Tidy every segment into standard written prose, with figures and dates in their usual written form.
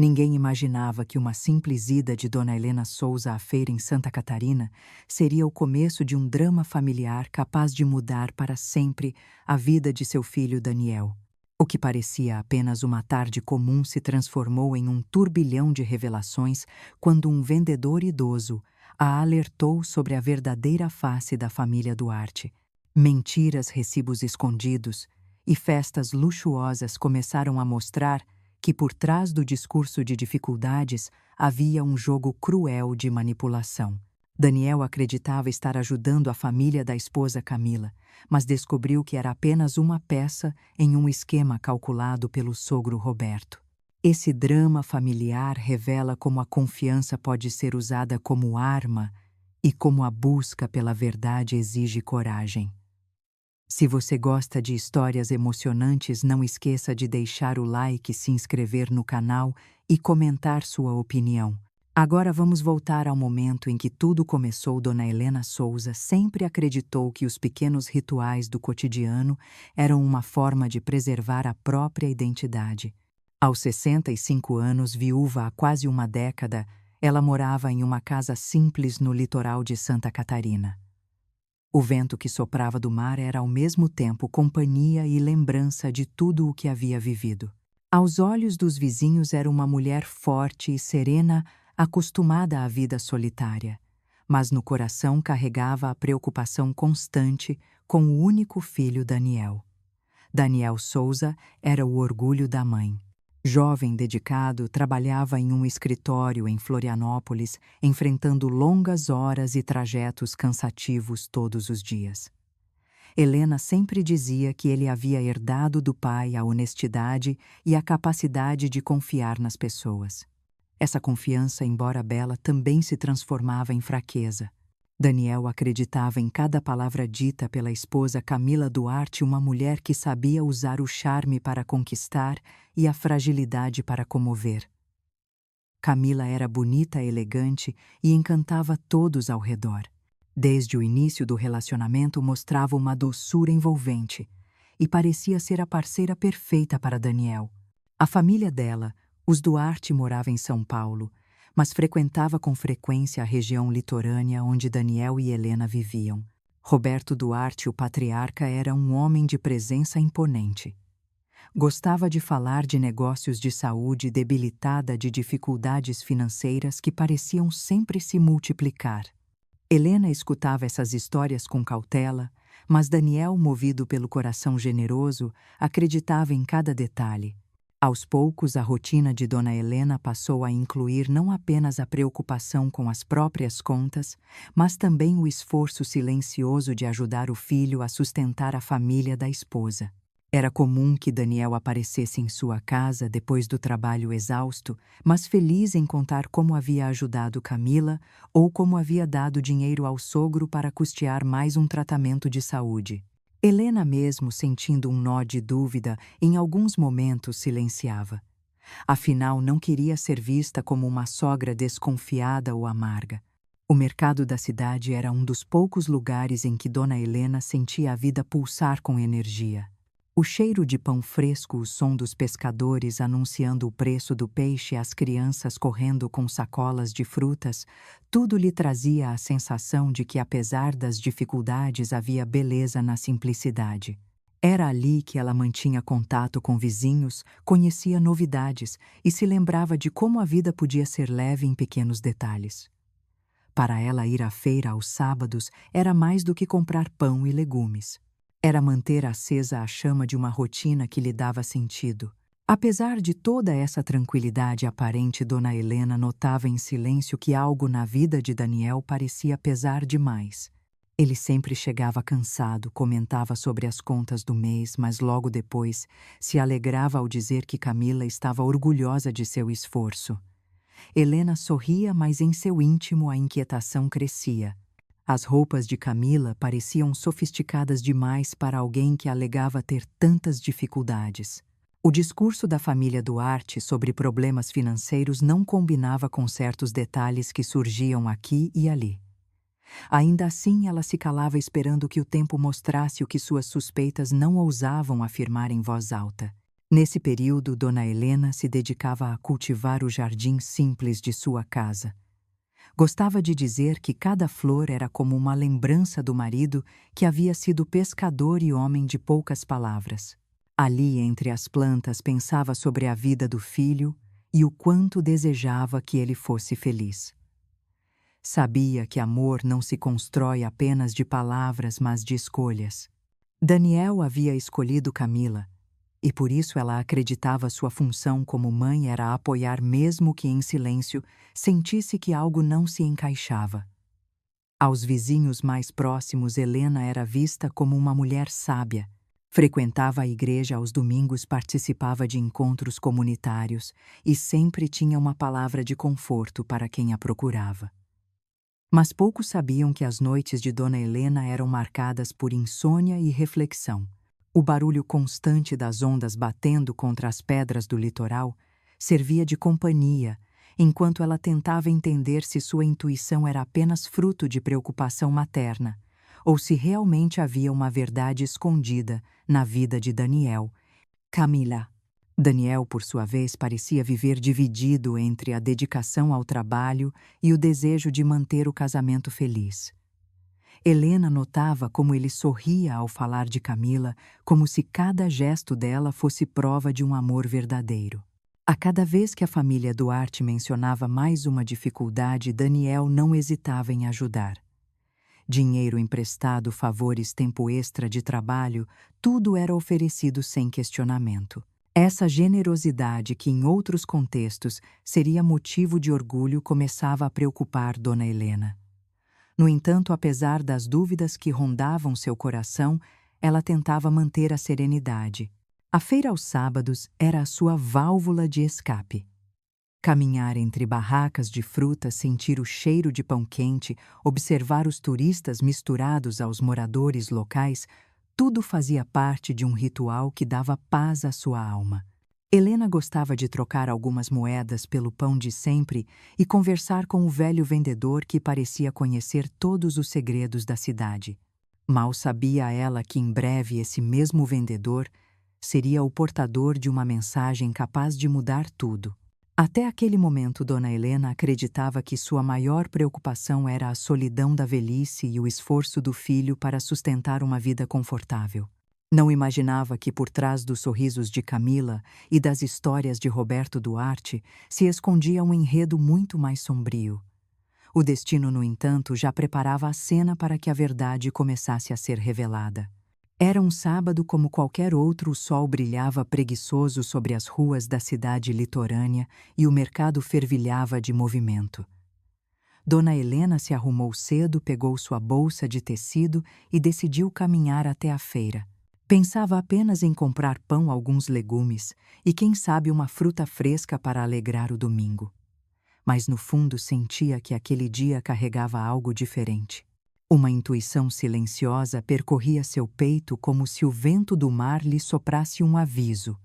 Ninguém imaginava que uma simples ida de Dona Helena Souza à feira em Santa Catarina seria o começo de um drama familiar capaz de mudar para sempre a vida de seu filho Daniel. O que parecia apenas uma tarde comum se transformou em um turbilhão de revelações quando um vendedor idoso a alertou sobre a verdadeira face da família Duarte. Mentiras, recibos escondidos e festas luxuosas começaram a mostrar que por trás do discurso de dificuldades havia um jogo cruel de manipulação. Daniel acreditava estar ajudando a família da esposa Camila, mas descobriu que era apenas uma peça em um esquema calculado pelo sogro Roberto. Esse drama familiar revela como a confiança pode ser usada como arma e como a busca pela verdade exige coragem. Se você gosta de histórias emocionantes, não esqueça de deixar o like, se inscrever no canal e comentar sua opinião. Agora vamos voltar ao momento em que tudo começou. Dona Helena Souza sempre acreditou que os pequenos rituais do cotidiano eram uma forma de preservar a própria identidade. Aos 65 anos, viúva há quase uma década, ela morava em uma casa simples no litoral de Santa Catarina. O vento que soprava do mar era ao mesmo tempo companhia e lembrança de tudo o que havia vivido. Aos olhos dos vizinhos era uma mulher forte e serena, acostumada à vida solitária, mas no coração carregava a preocupação constante com o único filho Daniel. Daniel Souza era o orgulho da mãe. Jovem dedicado, trabalhava em um escritório em Florianópolis, enfrentando longas horas e trajetos cansativos todos os dias. Helena sempre dizia que ele havia herdado do pai a honestidade e a capacidade de confiar nas pessoas. Essa confiança, embora bela, também se transformava em fraqueza. Daniel acreditava em cada palavra dita pela esposa Camila Duarte, uma mulher que sabia usar o charme para conquistar e a fragilidade para comover. Camila era bonita, elegante e encantava todos ao redor. Desde o início do relacionamento mostrava uma doçura envolvente e parecia ser a parceira perfeita para Daniel. A família dela, os Duarte, morava em São Paulo, mas frequentava com frequência a região litorânea onde Daniel e Helena viviam. Roberto Duarte, o patriarca, era um homem de presença imponente. Gostava de falar de negócios de saúde debilitada de dificuldades financeiras que pareciam sempre se multiplicar. Helena escutava essas histórias com cautela, mas Daniel, movido pelo coração generoso, acreditava em cada detalhe. Aos poucos, a rotina de Dona Helena passou a incluir não apenas a preocupação com as próprias contas, mas também o esforço silencioso de ajudar o filho a sustentar a família da esposa. Era comum que Daniel aparecesse em sua casa depois do trabalho exausto, mas feliz em contar como havia ajudado Camila ou como havia dado dinheiro ao sogro para custear mais um tratamento de saúde. Helena, mesmo sentindo um nó de dúvida, em alguns momentos silenciava. Afinal, não queria ser vista como uma sogra desconfiada ou amarga. O mercado da cidade era um dos poucos lugares em que Dona Helena sentia a vida pulsar com energia. O cheiro de pão fresco, o som dos pescadores anunciando o preço do peixe, as crianças correndo com sacolas de frutas, tudo lhe trazia a sensação de que, apesar das dificuldades, havia beleza na simplicidade. Era ali que ela mantinha contato com vizinhos, conhecia novidades e se lembrava de como a vida podia ser leve em pequenos detalhes. Para ela, ir à feira aos sábados era mais do que comprar pão e legumes. Era manter acesa a chama de uma rotina que lhe dava sentido. Apesar de toda essa tranquilidade aparente, Dona Helena notava em silêncio que algo na vida de Daniel parecia pesar demais. Ele sempre chegava cansado, comentava sobre as contas do mês, mas logo depois se alegrava ao dizer que Camila estava orgulhosa de seu esforço. Helena sorria, mas em seu íntimo a inquietação crescia. As roupas de Camila pareciam sofisticadas demais para alguém que alegava ter tantas dificuldades. O discurso da família Duarte sobre problemas financeiros não combinava com certos detalhes que surgiam aqui e ali. Ainda assim, ela se calava esperando que o tempo mostrasse o que suas suspeitas não ousavam afirmar em voz alta. Nesse período, Dona Helena se dedicava a cultivar o jardim simples de sua casa. Gostava de dizer que cada flor era como uma lembrança do marido que havia sido pescador e homem de poucas palavras. Ali, entre as plantas, pensava sobre a vida do filho e o quanto desejava que ele fosse feliz. Sabia que amor não se constrói apenas de palavras, mas de escolhas. Daniel havia escolhido Camila, e por isso ela acreditava sua função como mãe era apoiar mesmo que em silêncio sentisse que algo não se encaixava. Aos vizinhos mais próximos, Helena era vista como uma mulher sábia. Frequentava a igreja aos domingos, participava de encontros comunitários e sempre tinha uma palavra de conforto para quem a procurava. Mas poucos sabiam que as noites de Dona Helena eram marcadas por insônia e reflexão. O barulho constante das ondas batendo contra as pedras do litoral servia de companhia, enquanto ela tentava entender se sua intuição era apenas fruto de preocupação materna, ou se realmente havia uma verdade escondida na vida de Daniel. Camila. Daniel, por sua vez, parecia viver dividido entre a dedicação ao trabalho e o desejo de manter o casamento feliz. Helena notava como ele sorria ao falar de Camila, como se cada gesto dela fosse prova de um amor verdadeiro. A cada vez que a família Duarte mencionava mais uma dificuldade, Daniel não hesitava em ajudar. Dinheiro emprestado, favores, tempo extra de trabalho, tudo era oferecido sem questionamento. Essa generosidade, que em outros contextos seria motivo de orgulho, começava a preocupar Dona Helena. No entanto, apesar das dúvidas que rondavam seu coração, ela tentava manter a serenidade. A feira aos sábados era a sua válvula de escape. Caminhar entre barracas de frutas, sentir o cheiro de pão quente, observar os turistas misturados aos moradores locais, tudo fazia parte de um ritual que dava paz à sua alma. Helena gostava de trocar algumas moedas pelo pão de sempre e conversar com o velho vendedor que parecia conhecer todos os segredos da cidade. Mal sabia ela que em breve esse mesmo vendedor seria o portador de uma mensagem capaz de mudar tudo. Até aquele momento, Dona Helena acreditava que sua maior preocupação era a solidão da velhice e o esforço do filho para sustentar uma vida confortável. Não imaginava que por trás dos sorrisos de Camila e das histórias de Roberto Duarte se escondia um enredo muito mais sombrio. O destino, no entanto, já preparava a cena para que a verdade começasse a ser revelada. Era um sábado como qualquer outro, o sol brilhava preguiçoso sobre as ruas da cidade litorânea e o mercado fervilhava de movimento. Dona Helena se arrumou cedo, pegou sua bolsa de tecido e decidiu caminhar até a feira. Pensava apenas em comprar pão, alguns legumes e, quem sabe, uma fruta fresca para alegrar o domingo. Mas no fundo sentia que aquele dia carregava algo diferente. Uma intuição silenciosa percorria seu peito como se o vento do mar lhe soprasse um aviso.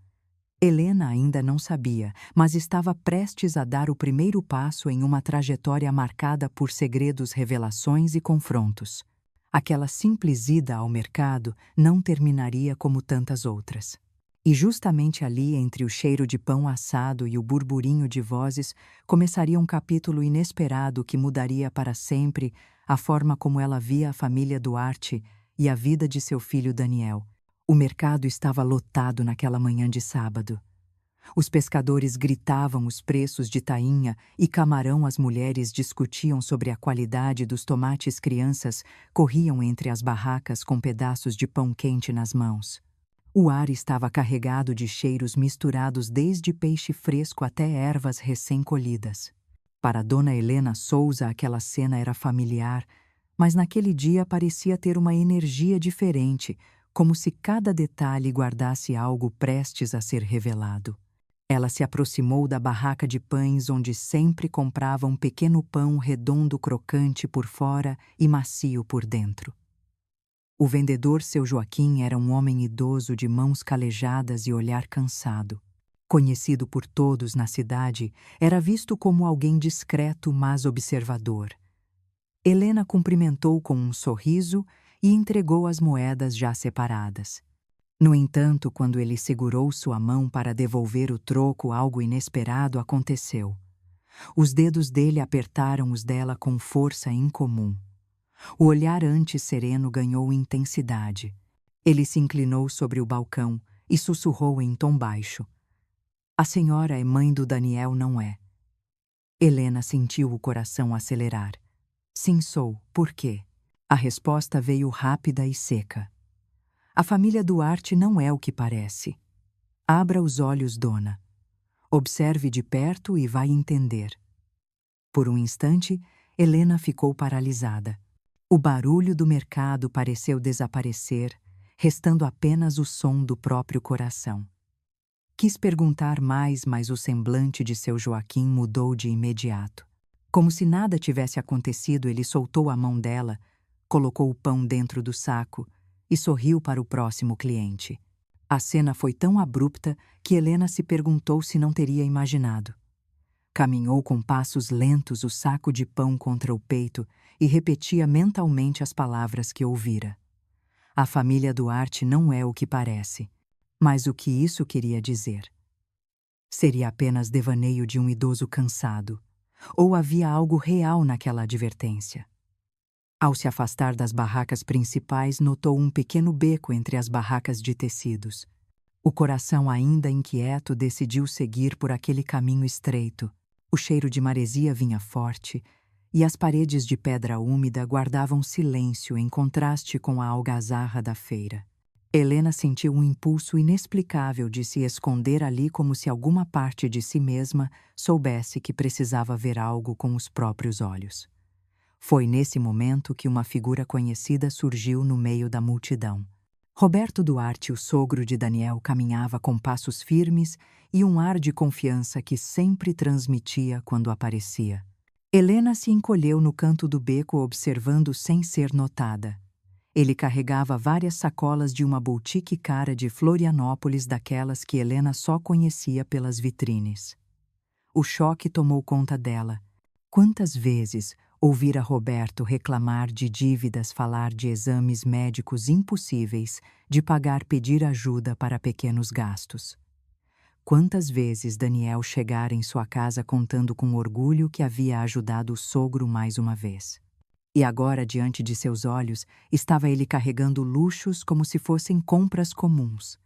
Helena ainda não sabia, mas estava prestes a dar o primeiro passo em uma trajetória marcada por segredos, revelações e confrontos. Aquela simples ida ao mercado não terminaria como tantas outras. E justamente ali, entre o cheiro de pão assado e o burburinho de vozes, começaria um capítulo inesperado que mudaria para sempre a forma como ela via a família Duarte e a vida de seu filho Daniel. O mercado estava lotado naquela manhã de sábado. Os pescadores gritavam os preços de tainha e camarão, as mulheres discutiam sobre a qualidade dos tomates, crianças corriam entre as barracas com pedaços de pão quente nas mãos. O ar estava carregado de cheiros misturados, desde peixe fresco até ervas recém-colhidas. Para Dona Helena Souza, aquela cena era familiar, mas naquele dia parecia ter uma energia diferente, como se cada detalhe guardasse algo prestes a ser revelado. Ela se aproximou da barraca de pães onde sempre comprava um pequeno pão redondo, crocante por fora e macio por dentro. O vendedor, seu Joaquim, era um homem idoso de mãos calejadas e olhar cansado. Conhecido por todos na cidade, era visto como alguém discreto, mas observador. Helena cumprimentou com um sorriso e entregou as moedas já separadas. No entanto, quando ele segurou sua mão para devolver o troco, algo inesperado aconteceu. Os dedos dele apertaram os dela com força incomum. O olhar antes sereno ganhou intensidade. Ele se inclinou sobre o balcão e sussurrou em tom baixo: "A senhora é mãe do Daniel, não é?" Helena sentiu o coração acelerar. "Sim, sou. Por quê?" A resposta veio rápida e seca. "A família Duarte não é o que parece. Abra os olhos, dona. Observe de perto e vai entender." Por um instante, Helena ficou paralisada. O barulho do mercado pareceu desaparecer, restando apenas o som do próprio coração. Quis perguntar mais, mas o semblante de seu Joaquim mudou de imediato. Como se nada tivesse acontecido, ele soltou a mão dela, colocou o pão dentro do saco e sorriu para o próximo cliente. A cena foi tão abrupta que Helena se perguntou se não teria imaginado. Caminhou com passos lentos o saco de pão contra o peito e repetia mentalmente as palavras que ouvira. A família Duarte não é o que parece. Mas o que isso queria dizer? Seria apenas devaneio de um idoso cansado? Ou havia algo real naquela advertência? Ao se afastar das barracas principais, notou um pequeno beco entre as barracas de tecidos. O coração ainda inquieto decidiu seguir por aquele caminho estreito. O cheiro de maresia vinha forte, e as paredes de pedra úmida guardavam silêncio em contraste com a algazarra da feira. Helena sentiu um impulso inexplicável de se esconder ali, como se alguma parte de si mesma soubesse que precisava ver algo com os próprios olhos. Foi nesse momento que uma figura conhecida surgiu no meio da multidão. Roberto Duarte, o sogro de Daniel, caminhava com passos firmes e um ar de confiança que sempre transmitia quando aparecia. Helena se encolheu no canto do beco, observando sem ser notada. Ele carregava várias sacolas de uma boutique cara de Florianópolis, daquelas que Helena só conhecia pelas vitrines. O choque tomou conta dela. Quantas vezes ouvira Roberto reclamar de dívidas, falar de exames médicos impossíveis de pagar, pedir ajuda para pequenos gastos. Quantas vezes Daniel chegara em sua casa contando com orgulho que havia ajudado o sogro mais uma vez. E agora, diante de seus olhos, estava ele carregando luxos como se fossem compras comuns.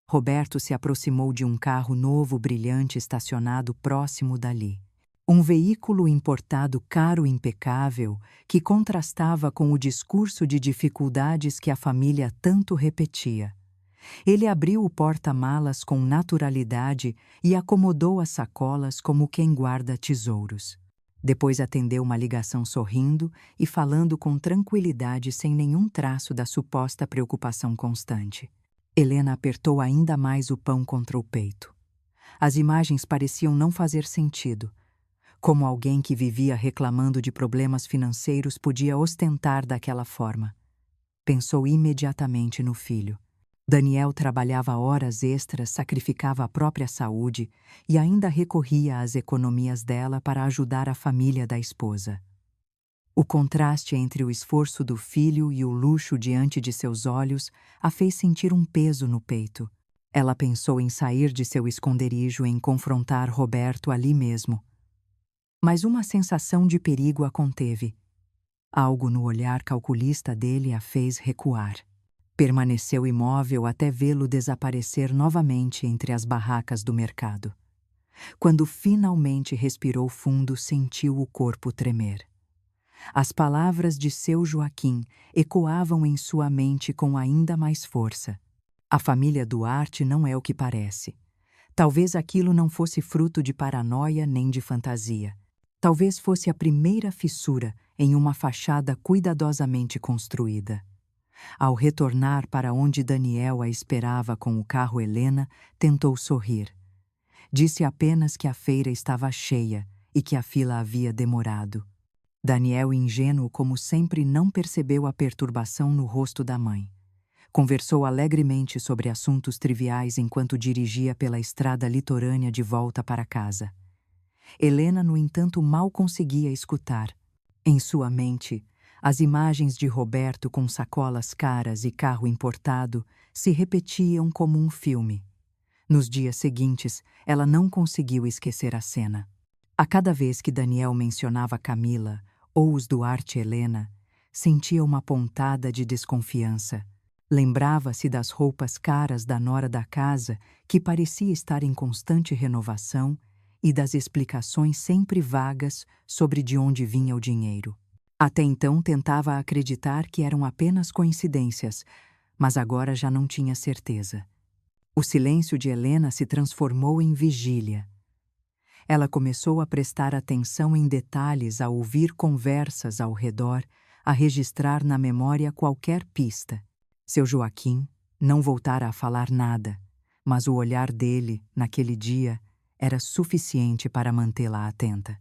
Roberto se aproximou de um carro novo, brilhante, estacionado próximo dali. Um veículo importado caro e impecável que contrastava com o discurso de dificuldades que a família tanto repetia. Ele abriu o porta-malas com naturalidade e acomodou as sacolas como quem guarda tesouros. Depois atendeu uma ligação sorrindo e falando com tranquilidade, sem nenhum traço da suposta preocupação constante. Helena apertou ainda mais o pão contra o peito. As imagens pareciam não fazer sentido. Como alguém que vivia reclamando de problemas financeiros podia ostentar daquela forma? Pensou imediatamente no filho. Daniel trabalhava horas extras, sacrificava a própria saúde e ainda recorria às economias dela para ajudar a família da esposa. O contraste entre o esforço do filho e o luxo diante de seus olhos a fez sentir um peso no peito. Ela pensou em sair de seu esconderijo e em confrontar Roberto ali mesmo. Mas uma sensação de perigo a conteve. Algo no olhar calculista dele a fez recuar. Permaneceu imóvel até vê-lo desaparecer novamente entre as barracas do mercado. Quando finalmente respirou fundo, sentiu o corpo tremer. As palavras de seu Joaquim ecoavam em sua mente com ainda mais força. A família Duarte não é o que parece. Talvez aquilo não fosse fruto de paranoia nem de fantasia. Talvez fosse a primeira fissura em uma fachada cuidadosamente construída. Ao retornar para onde Daniel a esperava com o carro, Helena tentou sorrir. Disse apenas que a feira estava cheia e que a fila havia demorado. Daniel, ingênuo como sempre, não percebeu a perturbação no rosto da mãe. Conversou alegremente sobre assuntos triviais enquanto dirigia pela estrada litorânea de volta para casa. Helena, no entanto, mal conseguia escutar. Em sua mente, As imagens de Roberto com sacolas caras e carro importado se repetiam como um filme. Nos dias seguintes, ela não conseguiu esquecer a cena. A cada vez que Daniel mencionava Camila ou os Duarte e Helena, sentia uma pontada de desconfiança. Lembrava-se das roupas caras da nora da casa, que parecia estar em constante renovação, e das explicações sempre vagas sobre de onde vinha o dinheiro. Até então tentava acreditar que eram apenas coincidências, mas agora já não tinha certeza. O silêncio de Helena se transformou em vigília. Ela começou a prestar atenção em detalhes, a ouvir conversas ao redor, a registrar na memória qualquer pista. Seu Joaquim não voltara a falar nada, mas o olhar dele, naquele dia, era suficiente para mantê-la atenta.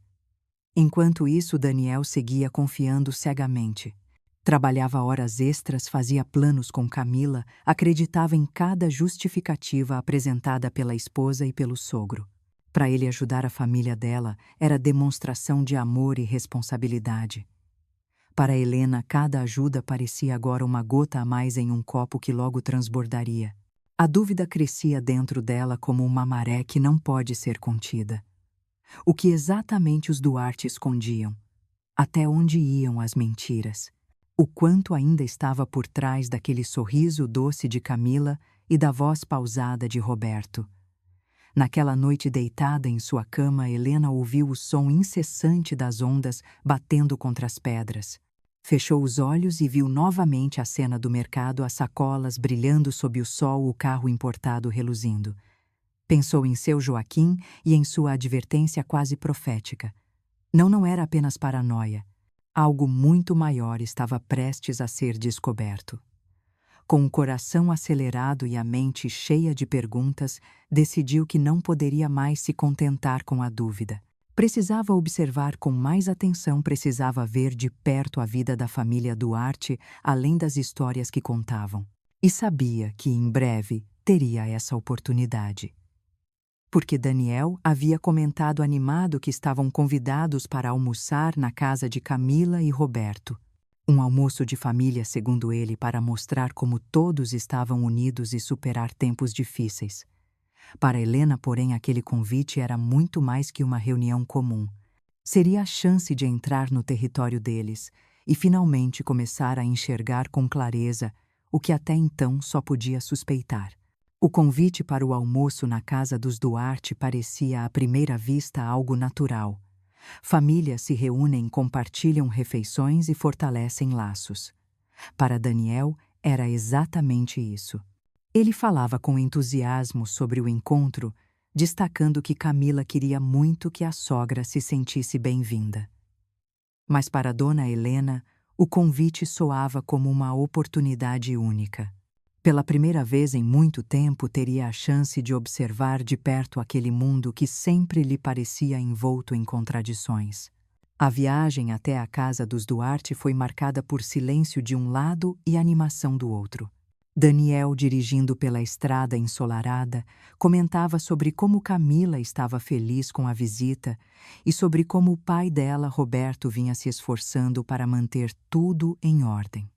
Enquanto isso, Daniel seguia confiando cegamente. Trabalhava horas extras, fazia planos com Camila, acreditava em cada justificativa apresentada pela esposa e pelo sogro. Para ele ajudar a família dela era demonstração de amor e responsabilidade. Para Helena, cada ajuda parecia agora uma gota a mais em um copo que logo transbordaria. A dúvida crescia dentro dela como uma maré que não pode ser contida. O que exatamente os Duarte escondiam? Até onde iam as mentiras? O quanto ainda estava por trás daquele sorriso doce de Camila e da voz pausada de Roberto? Naquela noite deitada em sua cama, Helena ouviu o som incessante das ondas batendo contra as pedras. Fechou os olhos e viu novamente a cena do mercado, as sacolas brilhando sob o sol, o carro importado reluzindo. Pensou em seu Joaquim e em sua advertência quase profética. Não era apenas paranoia. Algo muito maior estava prestes a ser descoberto. Com o coração acelerado e a mente cheia de perguntas, decidiu que não poderia mais se contentar com a dúvida. Precisava observar com mais atenção, precisava ver de perto a vida da família Duarte, além das histórias que contavam. E sabia que, em breve, teria essa oportunidade. Porque Daniel havia comentado animado que estavam convidados para almoçar na casa de Camila e Roberto. Um almoço de família, segundo ele, para mostrar como todos estavam unidos e superar tempos difíceis. Para Helena, porém, aquele convite era muito mais que uma reunião comum. Seria a chance de entrar no território deles e finalmente começar a enxergar com clareza o que até então só podia suspeitar. O convite para o almoço na casa dos Duarte parecia à primeira vista algo natural. Famílias se reúnem, compartilham refeições e fortalecem laços. Para Daniel, era exatamente isso. Ele falava com entusiasmo sobre o encontro, destacando que Camila queria muito que a sogra se sentisse bem-vinda. Mas para Dona Helena, o convite soava como uma oportunidade única. Pela primeira vez em muito tempo, teria a chance de observar de perto aquele mundo que sempre lhe parecia envolto em contradições. A viagem até a casa dos Duarte foi marcada por silêncio de um lado e animação do outro. Daniel, dirigindo pela estrada ensolarada, comentava sobre como Camila estava feliz com a visita e sobre como o pai dela, Roberto, vinha se esforçando para manter tudo em ordem.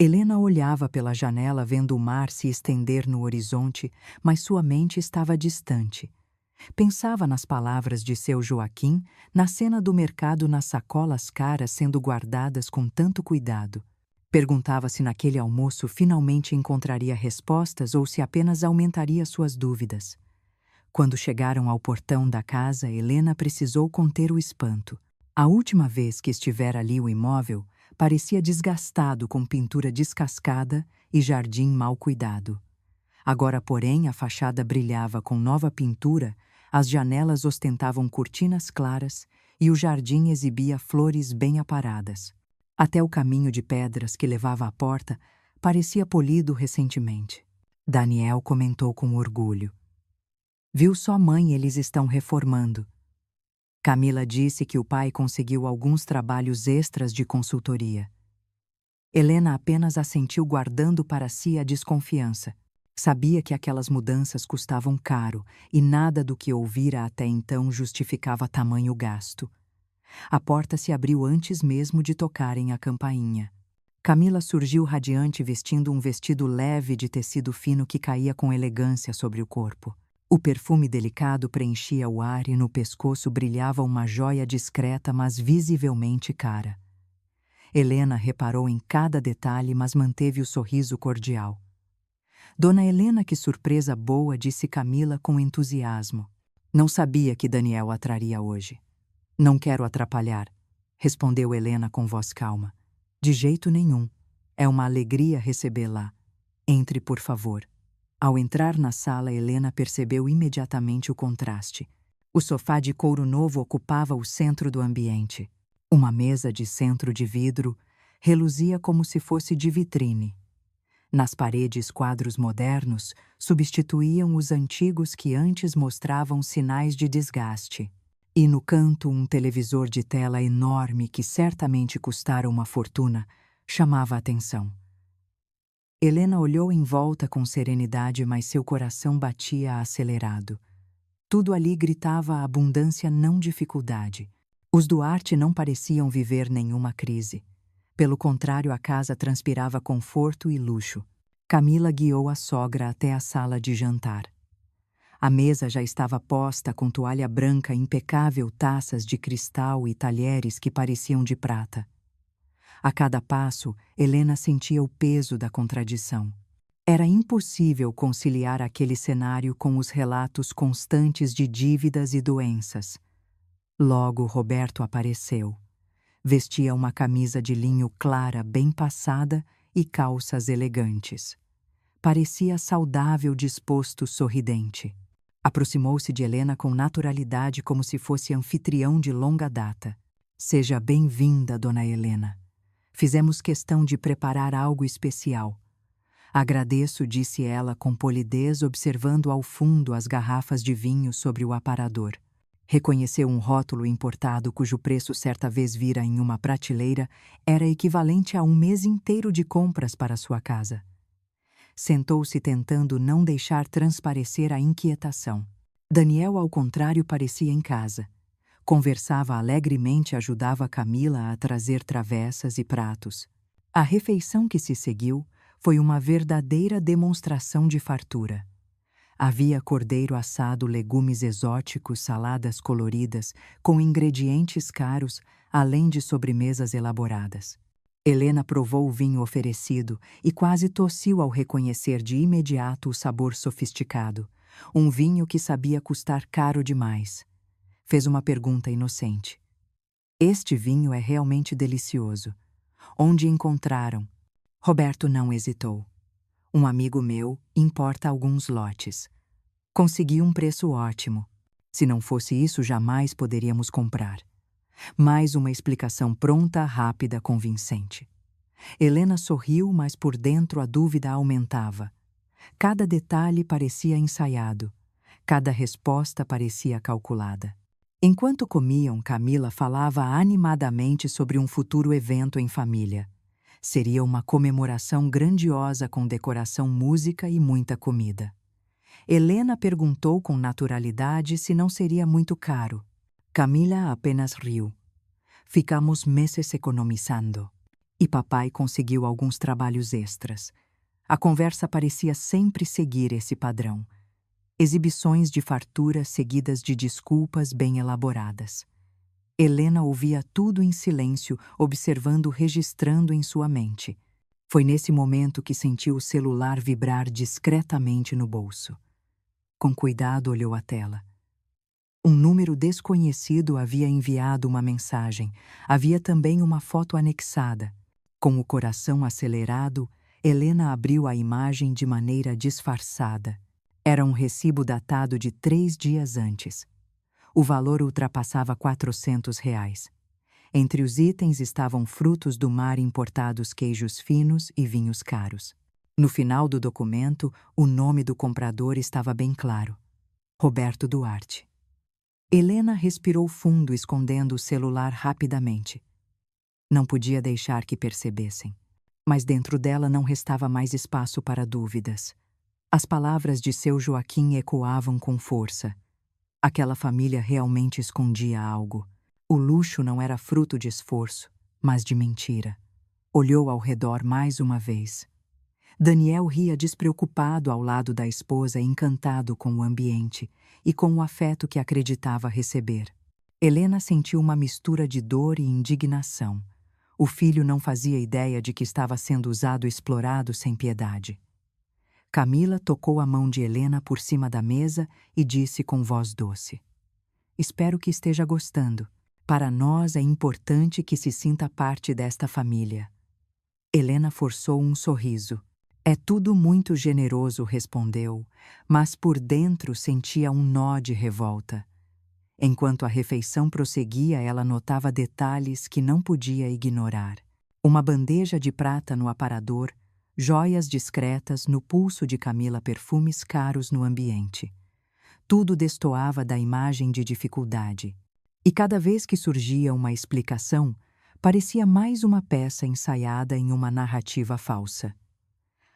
Helena olhava pela janela vendo o mar se estender no horizonte, mas sua mente estava distante. Pensava nas palavras de seu Joaquim, na cena do mercado, nas sacolas caras sendo guardadas com tanto cuidado. Perguntava se naquele almoço finalmente encontraria respostas ou se apenas aumentaria suas dúvidas. Quando chegaram ao portão da casa, Helena precisou conter o espanto. A última vez que estivera ali o imóvel, parecia desgastado, com pintura descascada e jardim mal cuidado. Agora, porém, a fachada brilhava com nova pintura, as janelas ostentavam cortinas claras e o jardim exibia flores bem aparadas. Até o caminho de pedras que levava à porta parecia polido recentemente. Daniel comentou com orgulho. Viu só, mãe, eles estão reformando. Camila disse que o pai conseguiu alguns trabalhos extras de consultoria. Helena apenas assentiu, guardando para si a desconfiança. Sabia que aquelas mudanças custavam caro e nada do que ouvira até então justificava tamanho gasto. A porta se abriu antes mesmo de tocarem a campainha. Camila surgiu radiante vestindo um vestido leve de tecido fino que caía com elegância sobre o corpo. O perfume delicado preenchia o ar e no pescoço brilhava uma joia discreta, mas visivelmente cara. Helena reparou em cada detalhe, mas manteve o sorriso cordial. Dona Helena, que surpresa boa, disse Camila com entusiasmo. Não sabia que Daniel a traria hoje. Não quero atrapalhar, respondeu Helena com voz calma. De jeito nenhum. É uma alegria recebê-la. Entre, por favor. Ao entrar na sala, Helena percebeu imediatamente o contraste. O sofá de couro novo ocupava o centro do ambiente. Uma mesa de centro de vidro reluzia como se fosse de vitrine. Nas paredes, quadros modernos substituíam os antigos que antes mostravam sinais de desgaste. E no canto, um televisor de tela enorme que certamente custara uma fortuna chamava a atenção. Helena olhou em volta com serenidade, mas seu coração batia acelerado. Tudo ali gritava abundância, não dificuldade. Os Duarte não pareciam viver nenhuma crise. Pelo contrário, a casa transpirava conforto e luxo. Camila guiou a sogra até a sala de jantar. A mesa já estava posta com toalha branca impecável, taças de cristal e talheres que pareciam de prata. A cada passo, Helena sentia o peso da contradição. Era impossível conciliar aquele cenário com os relatos constantes de dívidas e doenças. Logo, Roberto apareceu. Vestia uma camisa de linho clara, bem passada, e calças elegantes. Parecia saudável, disposto, sorridente. Aproximou-se de Helena com naturalidade, como se fosse anfitrião de longa data. Seja bem-vinda, dona Helena. Fizemos questão de preparar algo especial. Agradeço, disse ela com polidez, observando ao fundo as garrafas de vinho sobre o aparador. Reconheceu um rótulo importado cujo preço certa vez vira em uma prateleira era equivalente a um mês inteiro de compras para sua casa. Sentou-se tentando não deixar transparecer a inquietação. Daniel, ao contrário, parecia em casa. Conversava alegremente, ajudava Camila a trazer travessas e pratos. A refeição que se seguiu foi uma verdadeira demonstração de fartura. Havia cordeiro assado, legumes exóticos, saladas coloridas, com ingredientes caros, além de sobremesas elaboradas. Helena provou o vinho oferecido e quase tossiu ao reconhecer de imediato o sabor sofisticado. Um vinho que sabia custar caro demais. Fez uma pergunta inocente. Este vinho é realmente delicioso. Onde encontraram? Roberto não hesitou. Um amigo meu importa alguns lotes. Consegui um preço ótimo. Se não fosse isso, jamais poderíamos comprar. Mais uma explicação pronta, rápida, convincente. Helena sorriu, mas por dentro a dúvida aumentava. Cada detalhe parecia ensaiado. Cada resposta parecia calculada. Enquanto comiam, Camila falava animadamente sobre um futuro evento em família. Seria uma comemoração grandiosa com decoração, música e muita comida. Helena perguntou com naturalidade se não seria muito caro. Camila apenas riu. Ficamos meses economizando. E papai conseguiu alguns trabalhos extras. A conversa parecia sempre seguir esse padrão. Exibições de fartura seguidas de desculpas bem elaboradas. Helena ouvia tudo em silêncio, observando, registrando em sua mente. Foi nesse momento que sentiu o celular vibrar discretamente no bolso. Com cuidado olhou a tela. Um número desconhecido havia enviado uma mensagem. Havia também uma foto anexada. Com o coração acelerado, Helena abriu a imagem de maneira disfarçada. Era um recibo datado de 3 dias antes. O valor ultrapassava R$ 400. Entre os itens estavam frutos do mar importados, queijos finos e vinhos caros. No final do documento, o nome do comprador estava bem claro. Roberto Duarte. Helena respirou fundo, escondendo o celular rapidamente. Não podia deixar que percebessem. Mas dentro dela não restava mais espaço para dúvidas. As palavras de seu Joaquim ecoavam com força. Aquela família realmente escondia algo. O luxo não era fruto de esforço, mas de mentira. Olhou ao redor mais uma vez. Daniel ria despreocupado ao lado da esposa, encantado com o ambiente e com o afeto que acreditava receber. Helena sentiu uma mistura de dor e indignação. O filho não fazia ideia de que estava sendo usado e explorado sem piedade. Camila tocou a mão de Helena por cima da mesa e disse com voz doce: "Espero que esteja gostando. Para nós é importante que se sinta parte desta família." Helena forçou um sorriso. "É tudo muito generoso", respondeu, mas por dentro sentia um nó de revolta. Enquanto a refeição prosseguia, ela notava detalhes que não podia ignorar. Uma bandeja de prata no aparador, joias discretas no pulso de Camila, perfumes caros no ambiente. Tudo destoava da imagem de dificuldade. E cada vez que surgia uma explicação, parecia mais uma peça ensaiada em uma narrativa falsa.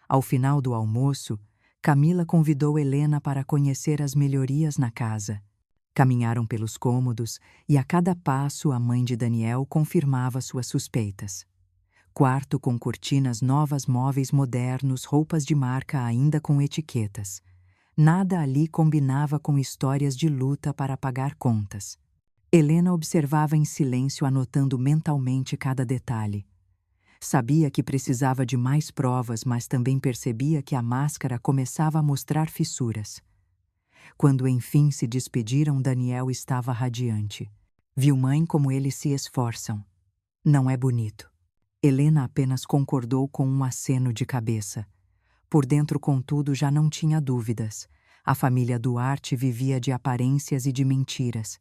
Ao final do almoço, Camila convidou Helena para conhecer as melhorias na casa. Caminharam pelos cômodos e a cada passo a mãe de Daniel confirmava suas suspeitas. Quarto com cortinas novas, móveis modernos, roupas de marca ainda com etiquetas. Nada ali combinava com histórias de luta para pagar contas. Helena observava em silêncio, anotando mentalmente cada detalhe. Sabia que precisava de mais provas, mas também percebia que a máscara começava a mostrar fissuras. Quando enfim se despediram, Daniel estava radiante. "Viu, mãe, como eles se esforçam. Não é bonito." Helena apenas concordou com um aceno de cabeça. Por dentro, contudo, já não tinha dúvidas. A família Duarte vivia de aparências e de mentiras.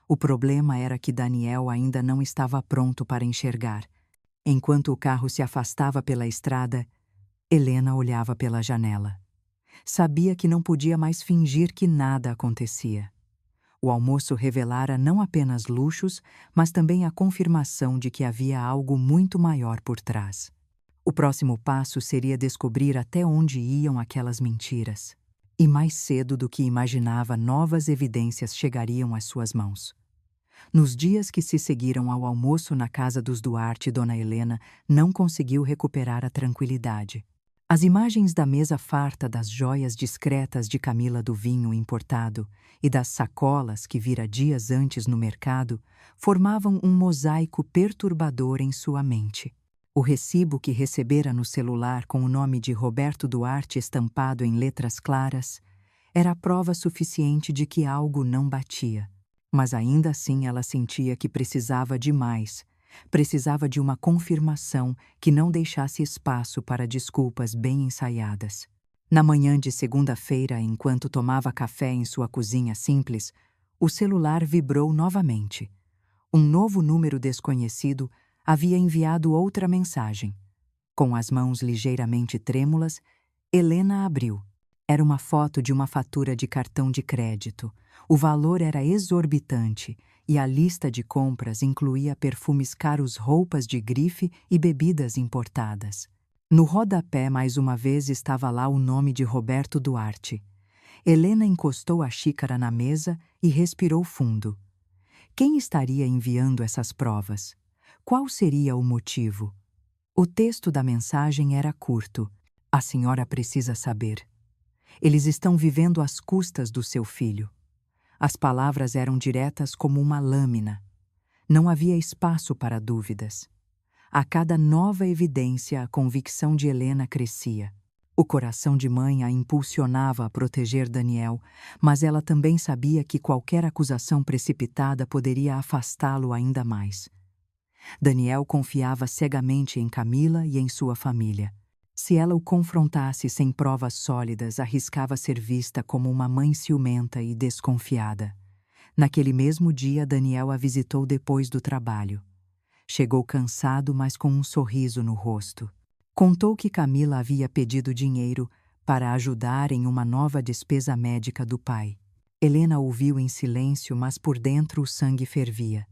O problema era que Daniel ainda não estava pronto para enxergar. Enquanto o carro se afastava pela estrada, Helena olhava pela janela. Sabia que não podia mais fingir que nada acontecia. O almoço revelara não apenas luxos, mas também a confirmação de que havia algo muito maior por trás. O próximo passo seria descobrir até onde iam aquelas mentiras. E mais cedo do que imaginava, novas evidências chegariam às suas mãos. Nos dias que se seguiram ao almoço na casa dos Duarte, Dona Helena não conseguiu recuperar a tranquilidade. As imagens da mesa farta, das joias discretas de Camila, do vinho importado e das sacolas que vira dias antes no mercado formavam um mosaico perturbador em sua mente. O recibo que recebera no celular com o nome de Roberto Duarte estampado em letras claras era prova suficiente de que algo não batia. Mas ainda assim ela sentia que precisava de mais. Precisava de uma confirmação que não deixasse espaço para desculpas bem ensaiadas. Na manhã de segunda-feira, enquanto tomava café em sua cozinha simples, o celular vibrou novamente. Um novo número desconhecido havia enviado outra mensagem. Com as mãos ligeiramente trêmulas, Helena abriu. Era uma foto de uma fatura de cartão de crédito. O valor era exorbitante e a lista de compras incluía perfumes caros, roupas de grife e bebidas importadas. No rodapé, mais uma vez, estava lá o nome de Roberto Duarte. Helena encostou a xícara na mesa e respirou fundo. Quem estaria enviando essas provas? Qual seria o motivo? O texto da mensagem era curto. "A senhora precisa saber. Eles estão vivendo às custas do seu filho." As palavras eram diretas como uma lâmina. Não havia espaço para dúvidas. A cada nova evidência, a convicção de Helena crescia. O coração de mãe a impulsionava a proteger Daniel, mas ela também sabia que qualquer acusação precipitada poderia afastá-lo ainda mais. Daniel confiava cegamente em Camila e em sua família. Se ela o confrontasse sem provas sólidas, arriscava ser vista como uma mãe ciumenta e desconfiada. Naquele mesmo dia, Daniel a visitou depois do trabalho. Chegou cansado, mas com um sorriso no rosto. Contou que Camila havia pedido dinheiro para ajudar em uma nova despesa médica do pai. Helena ouviu em silêncio, mas por dentro o sangue fervia.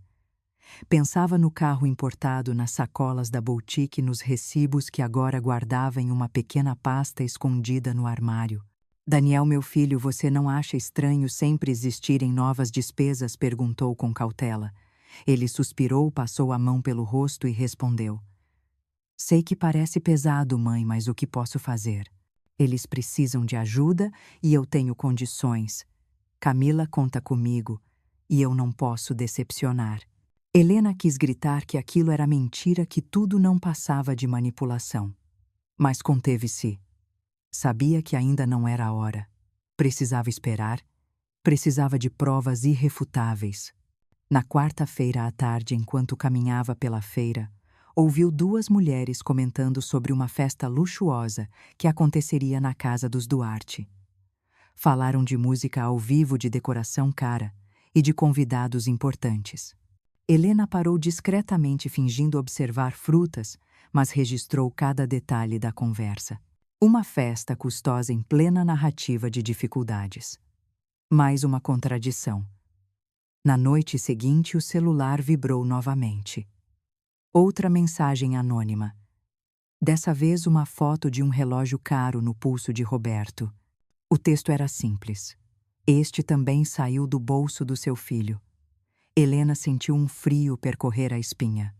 Pensava no carro importado, nas sacolas da boutique, nos recibos que agora guardava em uma pequena pasta escondida no armário. "Daniel, meu filho, você não acha estranho sempre existirem novas despesas?" perguntou com cautela. Ele suspirou, passou a mão pelo rosto e respondeu: Sei que parece pesado, mãe, mas o que posso fazer? Eles precisam de ajuda e eu tenho condições. Camila conta comigo e eu não posso decepcionar. Helena quis gritar que aquilo era mentira, que tudo não passava de manipulação. Mas conteve-se. Sabia que ainda não era a hora. Precisava esperar. Precisava de provas irrefutáveis. Na quarta-feira à tarde, enquanto caminhava pela feira, ouviu duas mulheres comentando sobre uma festa luxuosa que aconteceria na casa dos Duarte. Falaram de música ao vivo, de decoração cara e de convidados importantes. Helena parou discretamente, fingindo observar frutas, mas registrou cada detalhe da conversa. Uma festa custosa em plena narrativa de dificuldades. Mais uma contradição. Na noite seguinte, o celular vibrou novamente. Outra mensagem anônima. Dessa vez, uma foto de um relógio caro no pulso de Roberto. O texto era simples. Este também saiu do bolso do seu filho. Helena sentiu um frio percorrer a espinha.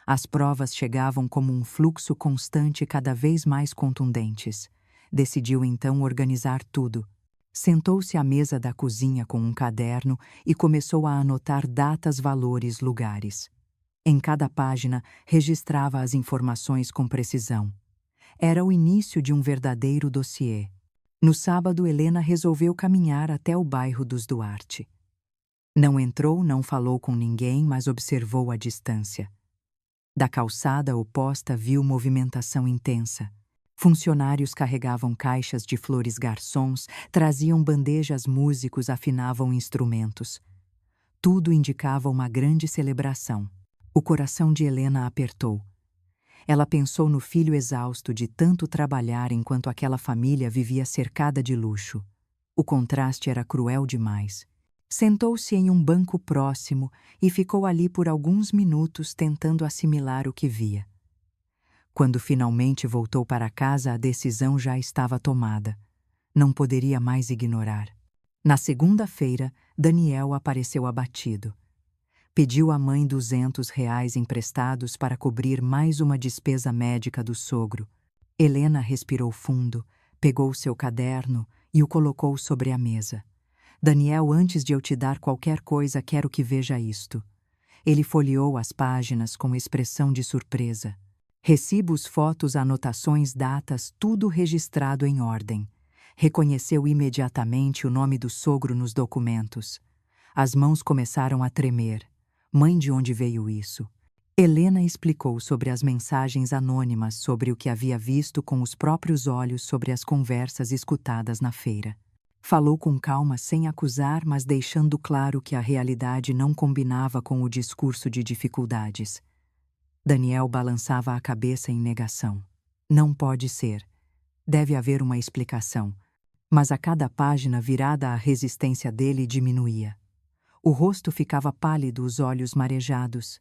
As provas chegavam como um fluxo constante, cada vez mais contundentes. Decidiu então organizar tudo. Sentou-se à mesa da cozinha com um caderno e começou a anotar datas, valores, lugares. Em cada página, registrava as informações com precisão. Era o início de um verdadeiro dossiê. No sábado, Helena resolveu caminhar até o bairro dos Duarte. Não entrou, não falou com ninguém, mas observou à distância. Da calçada oposta viu movimentação intensa. Funcionários carregavam caixas de flores, garçons traziam bandejas, músicos afinavam instrumentos. Tudo indicava uma grande celebração. O coração de Helena apertou. Ela pensou no filho exausto de tanto trabalhar enquanto aquela família vivia cercada de luxo. O contraste era cruel demais. Sentou-se em um banco próximo e ficou ali por alguns minutos tentando assimilar o que via. Quando finalmente voltou para casa, a decisão já estava tomada. Não poderia mais ignorar. Na segunda-feira, Daniel apareceu abatido. Pediu à mãe R$ 200 emprestados para cobrir mais uma despesa médica do sogro. Helena respirou fundo, pegou seu caderno e o colocou sobre a mesa. Daniel, antes de eu te dar qualquer coisa, quero que veja isto. Ele folheou as páginas com expressão de surpresa. Recibos, fotos, anotações, datas, tudo registrado em ordem. Reconheceu imediatamente o nome do sogro nos documentos. As mãos começaram a tremer. Mãe, de onde veio isso? Helena explicou sobre as mensagens anônimas, sobre o que havia visto com os próprios olhos, sobre as conversas escutadas na feira. Falou com calma, sem acusar, mas deixando claro que a realidade não combinava com o discurso de dificuldades. Daniel balançava a cabeça em negação. Não pode ser. Deve haver uma explicação. Mas a cada página virada, a resistência dele diminuía. O rosto ficava pálido, os olhos marejados.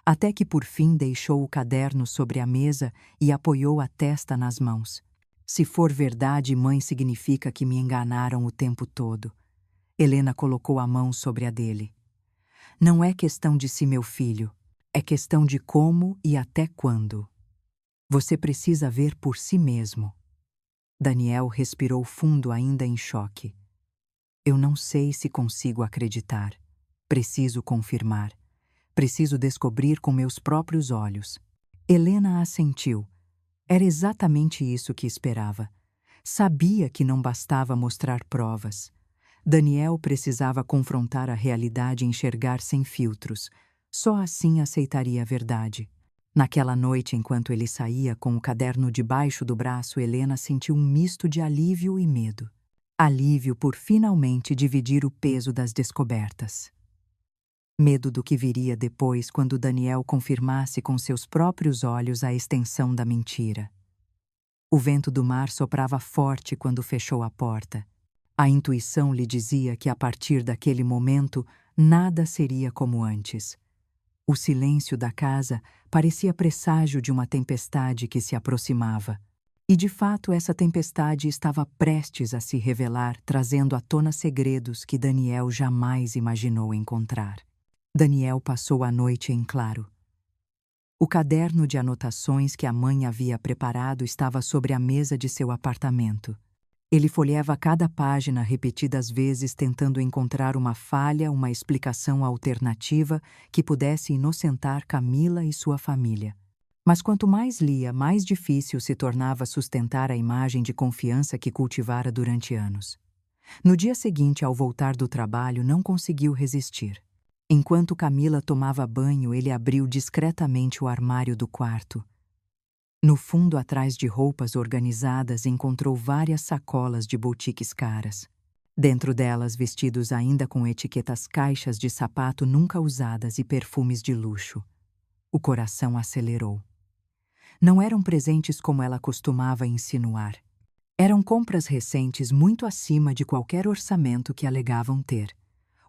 Até que por fim deixou o caderno sobre a mesa e apoiou a testa nas mãos. Se for verdade, mãe, significa que me enganaram o tempo todo. Helena colocou a mão sobre a dele. Não é questão de si, meu filho. É questão de como e até quando. Você precisa ver por si mesmo. Daniel respirou fundo, ainda em choque. Eu não sei se consigo acreditar. Preciso confirmar. Preciso descobrir com meus próprios olhos. Helena assentiu. Era exatamente isso que esperava. Sabia que não bastava mostrar provas. Daniel precisava confrontar a realidade e enxergar sem filtros. Só assim aceitaria a verdade. Naquela noite, enquanto ele saía com o caderno debaixo do braço, Helena sentiu um misto de alívio e medo. Alívio por finalmente dividir o peso das descobertas. Medo do que viria depois, quando Daniel confirmasse com seus próprios olhos a extensão da mentira. O vento do mar soprava forte quando fechou a porta. A intuição lhe dizia que a partir daquele momento nada seria como antes. O silêncio da casa parecia presságio de uma tempestade que se aproximava. E de fato essa tempestade estava prestes a se revelar, trazendo à tona segredos que Daniel jamais imaginou encontrar. Daniel passou a noite em claro. O caderno de anotações que a mãe havia preparado estava sobre a mesa de seu apartamento. Ele folheava cada página repetidas vezes tentando encontrar uma falha, uma explicação alternativa que pudesse inocentar Camila e sua família. Mas quanto mais lia, mais difícil se tornava sustentar a imagem de confiança que cultivara durante anos. No dia seguinte, ao voltar do trabalho, não conseguiu resistir. Enquanto Camila tomava banho, ele abriu discretamente o armário do quarto. No fundo, atrás de roupas organizadas, encontrou várias sacolas de boutiques caras. Dentro delas, vestidos ainda com etiquetas, caixas de sapato nunca usadas e perfumes de luxo. O coração acelerou. Não eram presentes como ela costumava insinuar. Eram compras recentes muito acima de qualquer orçamento que alegavam ter.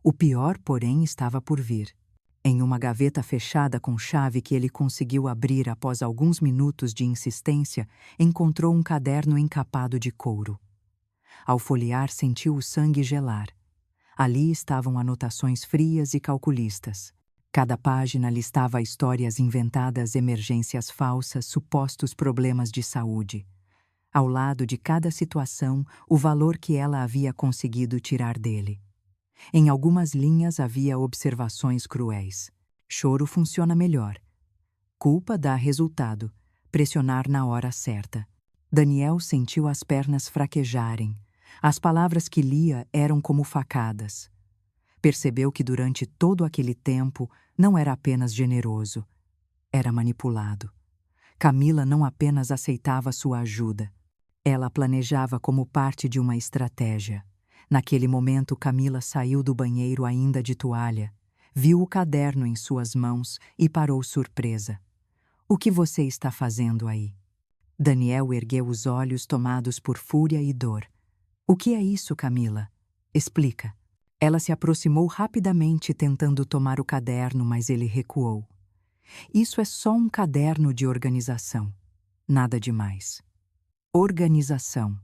O pior, porém, estava por vir. Em uma gaveta fechada com chave que ele conseguiu abrir após alguns minutos de insistência, encontrou um caderno encapado de couro. Ao folhear, sentiu o sangue gelar. Ali estavam anotações frias e calculistas. Cada página listava histórias inventadas, emergências falsas, supostos problemas de saúde. Ao lado de cada situação, o valor que ela havia conseguido tirar dele. Em algumas linhas havia observações cruéis. Choro funciona melhor. Culpa dá resultado. Pressionar na hora certa. Daniel sentiu as pernas fraquejarem. As palavras que lia eram como facadas. Percebeu que durante todo aquele tempo não era apenas generoso. Era manipulado. Camila não apenas aceitava sua ajuda. Ela a planejava como parte de uma estratégia. Naquele momento, Camila saiu do banheiro ainda de toalha, viu o caderno em suas mãos e parou surpresa. "O que você está fazendo aí?" Daniel ergueu os olhos tomados por fúria e dor. "O que é isso, Camila? Explica." Ela se aproximou rapidamente tentando tomar o caderno, mas ele recuou. "Isso é só um caderno de organização. Nada demais." Organização.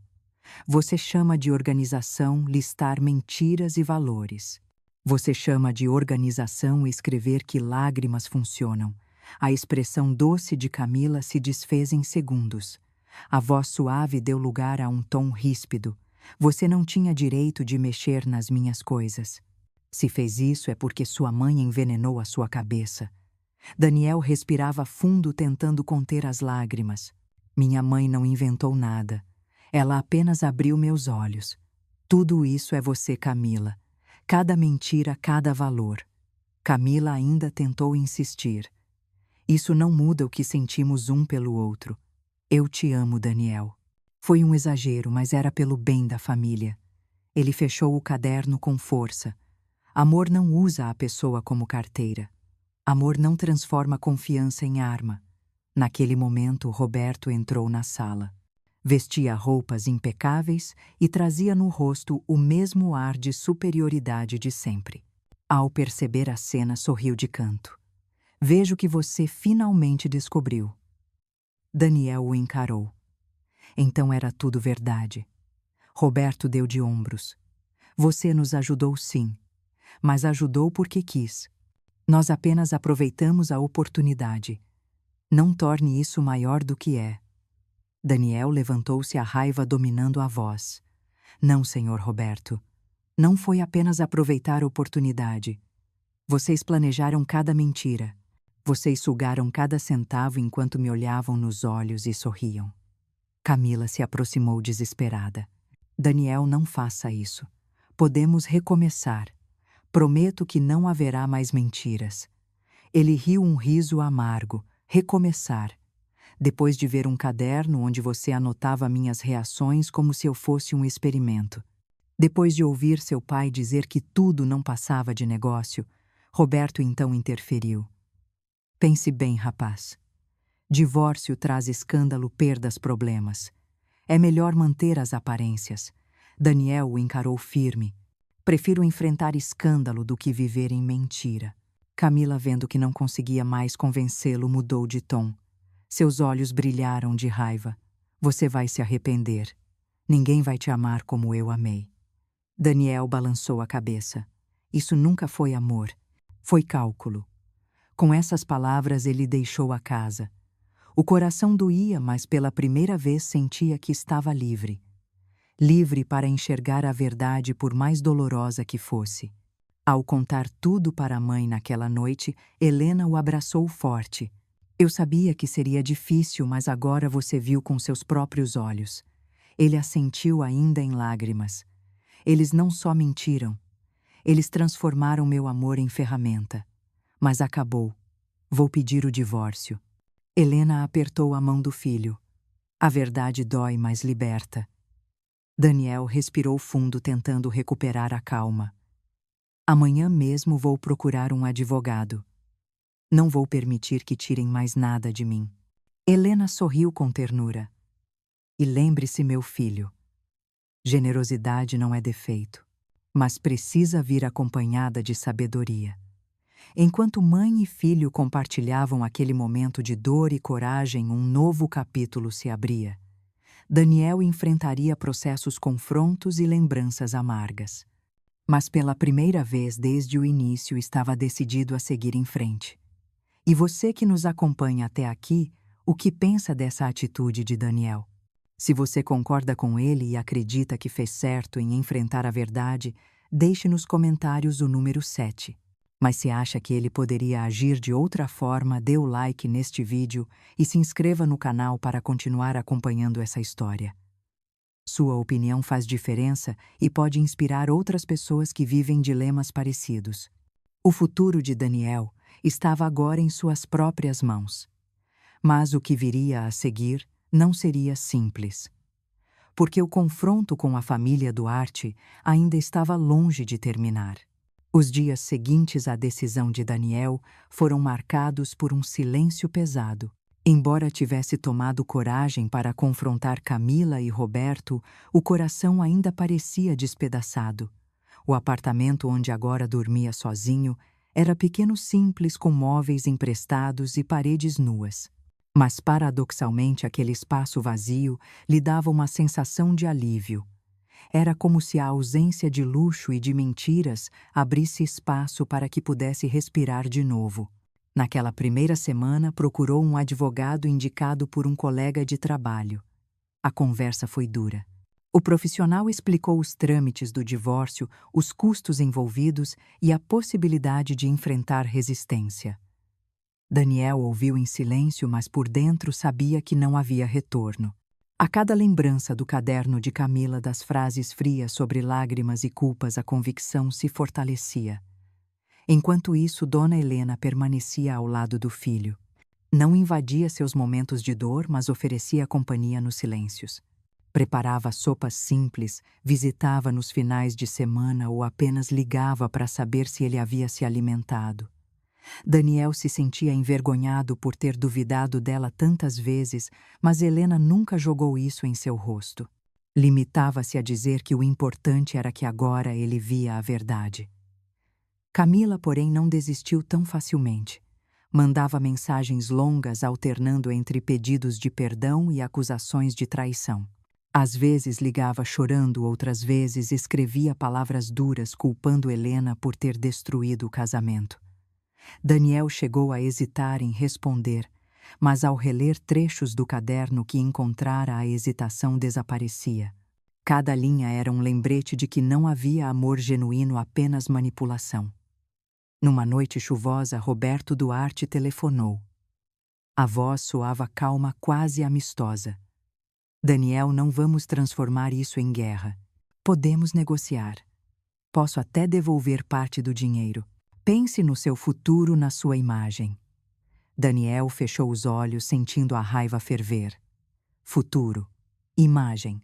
Você chama de organização listar mentiras e valores. Você chama de organização escrever que lágrimas funcionam. A expressão doce de Camila se desfez em segundos. A voz suave deu lugar a um tom ríspido. "Você não tinha direito de mexer nas minhas coisas. Se fez isso é porque sua mãe envenenou a sua cabeça." Daniel respirava fundo tentando conter as lágrimas. "Minha mãe não inventou nada. Ela apenas abriu meus olhos. Tudo isso é você, Camila. Cada mentira, cada valor." Camila ainda tentou insistir. "Isso não muda o que sentimos um pelo outro. Eu te amo, Daniel." Foi um exagero, mas era pelo bem da família. Ele fechou o caderno com força. Amor não usa a pessoa como carteira. Amor não transforma confiança em arma. Naquele momento, Roberto entrou na sala. Vestia roupas impecáveis e trazia no rosto o mesmo ar de superioridade de sempre. Ao perceber a cena, sorriu de canto. "Vejo que você finalmente descobriu." Daniel o encarou. Então era tudo verdade. Roberto deu de ombros. "Você nos ajudou, sim, mas ajudou porque quis. Nós apenas aproveitamos a oportunidade. Não torne isso maior do que é." Daniel levantou-se, a raiva dominando a voz. "Não, senhor Roberto. Não foi apenas aproveitar a oportunidade. Vocês planejaram cada mentira. Vocês sugaram cada centavo enquanto me olhavam nos olhos e sorriam." Camila se aproximou desesperada. "Daniel, não faça isso. Podemos recomeçar. Prometo que não haverá mais mentiras." Ele riu um riso amargo. "Recomeçar. Depois de ver um caderno onde você anotava minhas reações como se eu fosse um experimento. Depois de ouvir seu pai dizer que tudo não passava de negócio, Roberto então interferiu. Pense bem, rapaz. Divórcio traz escândalo, perdas, problemas. É melhor manter as aparências." Daniel o encarou firme. "Prefiro enfrentar escândalo do que viver em mentira." Camila, vendo que não conseguia mais convencê-lo, mudou de tom. Seus olhos brilharam de raiva. "Você vai se arrepender. Ninguém vai te amar como eu amei." Daniel balançou a cabeça. "Isso nunca foi amor. Foi cálculo. Com essas palavras ele deixou a casa. O coração doía, mas pela primeira vez sentia que estava livre. Livre para enxergar a verdade por mais dolorosa que fosse. Ao contar tudo para a mãe naquela noite, Helena o abraçou forte. Eu sabia que seria difícil, mas agora você viu com seus próprios olhos. Ele assentiu ainda em lágrimas. Eles não só mentiram. Eles transformaram meu amor em ferramenta. Mas acabou. Vou pedir o divórcio. Helena apertou a mão do filho. A verdade dói, mas liberta. Daniel respirou fundo, tentando recuperar a calma. Amanhã mesmo vou procurar um advogado. Não vou permitir que tirem mais nada de mim. Helena sorriu com ternura. E lembre-se, meu filho, generosidade não é defeito, mas precisa vir acompanhada de sabedoria. Enquanto mãe e filho compartilhavam aquele momento de dor e coragem, um novo capítulo se abria. Daniel enfrentaria processos, confrontos e lembranças amargas. Mas pela primeira vez desde o início estava decidido a seguir em frente. E você que nos acompanha até aqui, o que pensa dessa atitude de Daniel? Se você concorda com ele e acredita que fez certo em enfrentar a verdade, deixe nos comentários o número 7. Mas se acha que ele poderia agir de outra forma, dê o like neste vídeo e se inscreva no canal para continuar acompanhando essa história. Sua opinião faz diferença e pode inspirar outras pessoas que vivem dilemas parecidos. O futuro de Daniel estava agora em suas próprias mãos. Mas o que viria a seguir não seria simples. Porque o confronto com a família Duarte ainda estava longe de terminar. Os dias seguintes à decisão de Daniel foram marcados por um silêncio pesado. Embora tivesse tomado coragem para confrontar Camila e Roberto, o coração ainda parecia despedaçado. O apartamento onde agora dormia sozinho era pequeno, simples, com móveis emprestados e paredes nuas. Mas paradoxalmente aquele espaço vazio lhe dava uma sensação de alívio. Era como se a ausência de luxo e de mentiras abrisse espaço para que pudesse respirar de novo. Naquela primeira semana, procurou um advogado indicado por um colega de trabalho. A conversa foi dura. O profissional explicou os trâmites do divórcio, os custos envolvidos e a possibilidade de enfrentar resistência. Daniel ouviu em silêncio, mas por dentro sabia que não havia retorno. A cada lembrança do caderno de Camila, das frases frias sobre lágrimas e culpas, a convicção se fortalecia. Enquanto isso, Dona Helena permanecia ao lado do filho. Não invadia seus momentos de dor, mas oferecia companhia nos silêncios. Preparava sopas simples, visitava nos finais de semana ou apenas ligava para saber se ele havia se alimentado. Daniel se sentia envergonhado por ter duvidado dela tantas vezes, mas Helena nunca jogou isso em seu rosto. Limitava-se a dizer que o importante era que agora ele via a verdade. Camila, porém, não desistiu tão facilmente. Mandava mensagens longas alternando entre pedidos de perdão e acusações de traição. Às vezes ligava chorando, outras vezes escrevia palavras duras culpando Helena por ter destruído o casamento. Daniel chegou a hesitar em responder, mas ao reler trechos do caderno que encontrara, a hesitação desaparecia. Cada linha era um lembrete de que não havia amor genuíno, apenas manipulação. Numa noite chuvosa, Roberto Duarte telefonou. A voz soava calma, quase amistosa. Daniel, não vamos transformar isso em guerra. Podemos negociar. Posso até devolver parte do dinheiro. Pense no seu futuro, na sua imagem. Daniel fechou os olhos, sentindo a raiva ferver. Futuro. Imagem.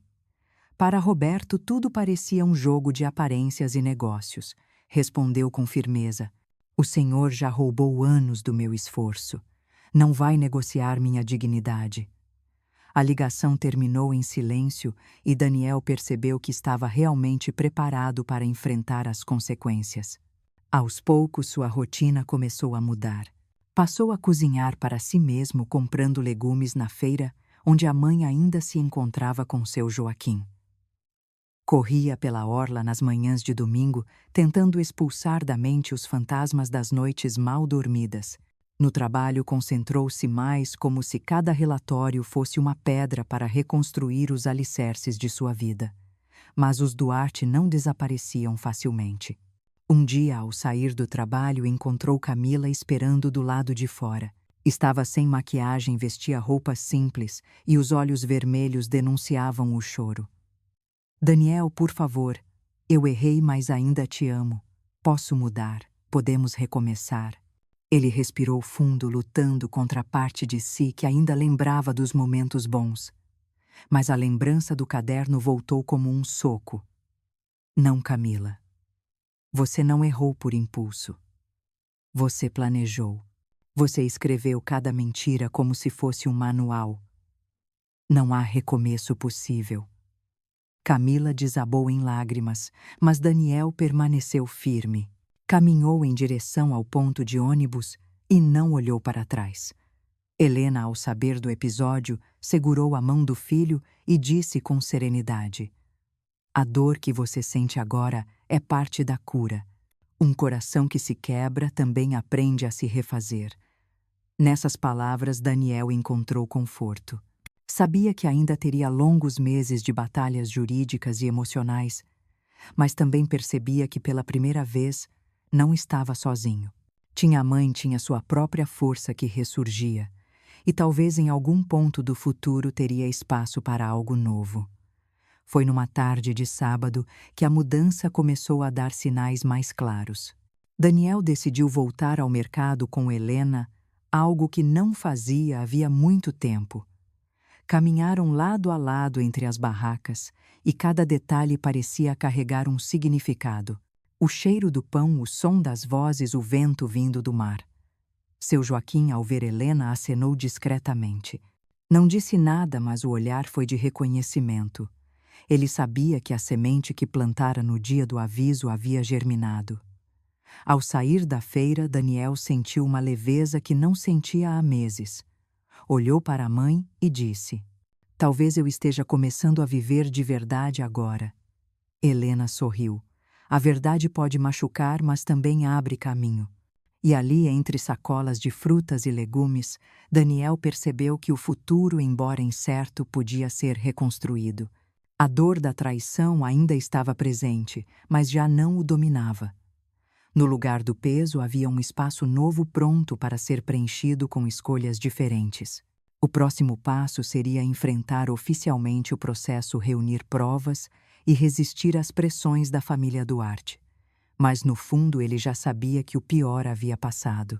Para Roberto, tudo parecia um jogo de aparências e negócios. Respondeu com firmeza. O senhor já roubou anos do meu esforço. Não vai negociar minha dignidade. A ligação terminou em silêncio e Daniel percebeu que estava realmente preparado para enfrentar as consequências. Aos poucos, sua rotina começou a mudar. Passou a cozinhar para si mesmo, comprando legumes na feira, onde a mãe ainda se encontrava com seu Joaquim. Corria pela orla nas manhãs de domingo, tentando expulsar da mente os fantasmas das noites mal dormidas. No trabalho, concentrou-se mais, como se cada relatório fosse uma pedra para reconstruir os alicerces de sua vida. Mas os Duarte não desapareciam facilmente. Um dia, ao sair do trabalho, encontrou Camila esperando do lado de fora. Estava sem maquiagem, vestia roupas simples e os olhos vermelhos denunciavam o choro. Daniel, por favor, eu errei, mas ainda te amo. Posso mudar, podemos recomeçar. Ele respirou fundo, lutando contra a parte de si que ainda lembrava dos momentos bons. Mas a lembrança do caderno voltou como um soco. Não, Camila. Você não errou por impulso. Você planejou. Você escreveu cada mentira como se fosse um manual. Não há recomeço possível. Camila desabou em lágrimas, mas Daniel permaneceu firme. Caminhou em direção ao ponto de ônibus e não olhou para trás. Helena, ao saber do episódio, segurou a mão do filho e disse com serenidade: "A dor que você sente agora é parte da cura. Um coração que se quebra também aprende a se refazer." Nessas palavras, Daniel encontrou conforto. Sabia que ainda teria longos meses de batalhas jurídicas e emocionais, mas também percebia que pela primeira vez não estava sozinho. Tinha a mãe, tinha sua própria força que ressurgia, e talvez em algum ponto do futuro teria espaço para algo novo. Foi numa tarde de sábado que a mudança começou a dar sinais mais claros. Daniel decidiu voltar ao mercado com Helena, algo que não fazia havia muito tempo. Caminharam lado a lado entre as barracas e cada detalhe parecia carregar um significado. O cheiro do pão, o som das vozes, o vento vindo do mar. Seu Joaquim, ao ver Helena, acenou discretamente. Não disse nada, mas o olhar foi de reconhecimento. Ele sabia que a semente que plantara no dia do aviso havia germinado. Ao sair da feira, Daniel sentiu uma leveza que não sentia há meses. Olhou para a mãe e disse: "Talvez eu esteja começando a viver de verdade agora." Helena sorriu. A verdade pode machucar, mas também abre caminho. E ali, entre sacolas de frutas e legumes, Daniel percebeu que o futuro, embora incerto, podia ser reconstruído. A dor da traição ainda estava presente, mas já não o dominava. No lugar do peso havia um espaço novo pronto para ser preenchido com escolhas diferentes. O próximo passo seria enfrentar oficialmente o processo, reunir provas e resistir às pressões da família Duarte. Mas no fundo ele já sabia que o pior havia passado.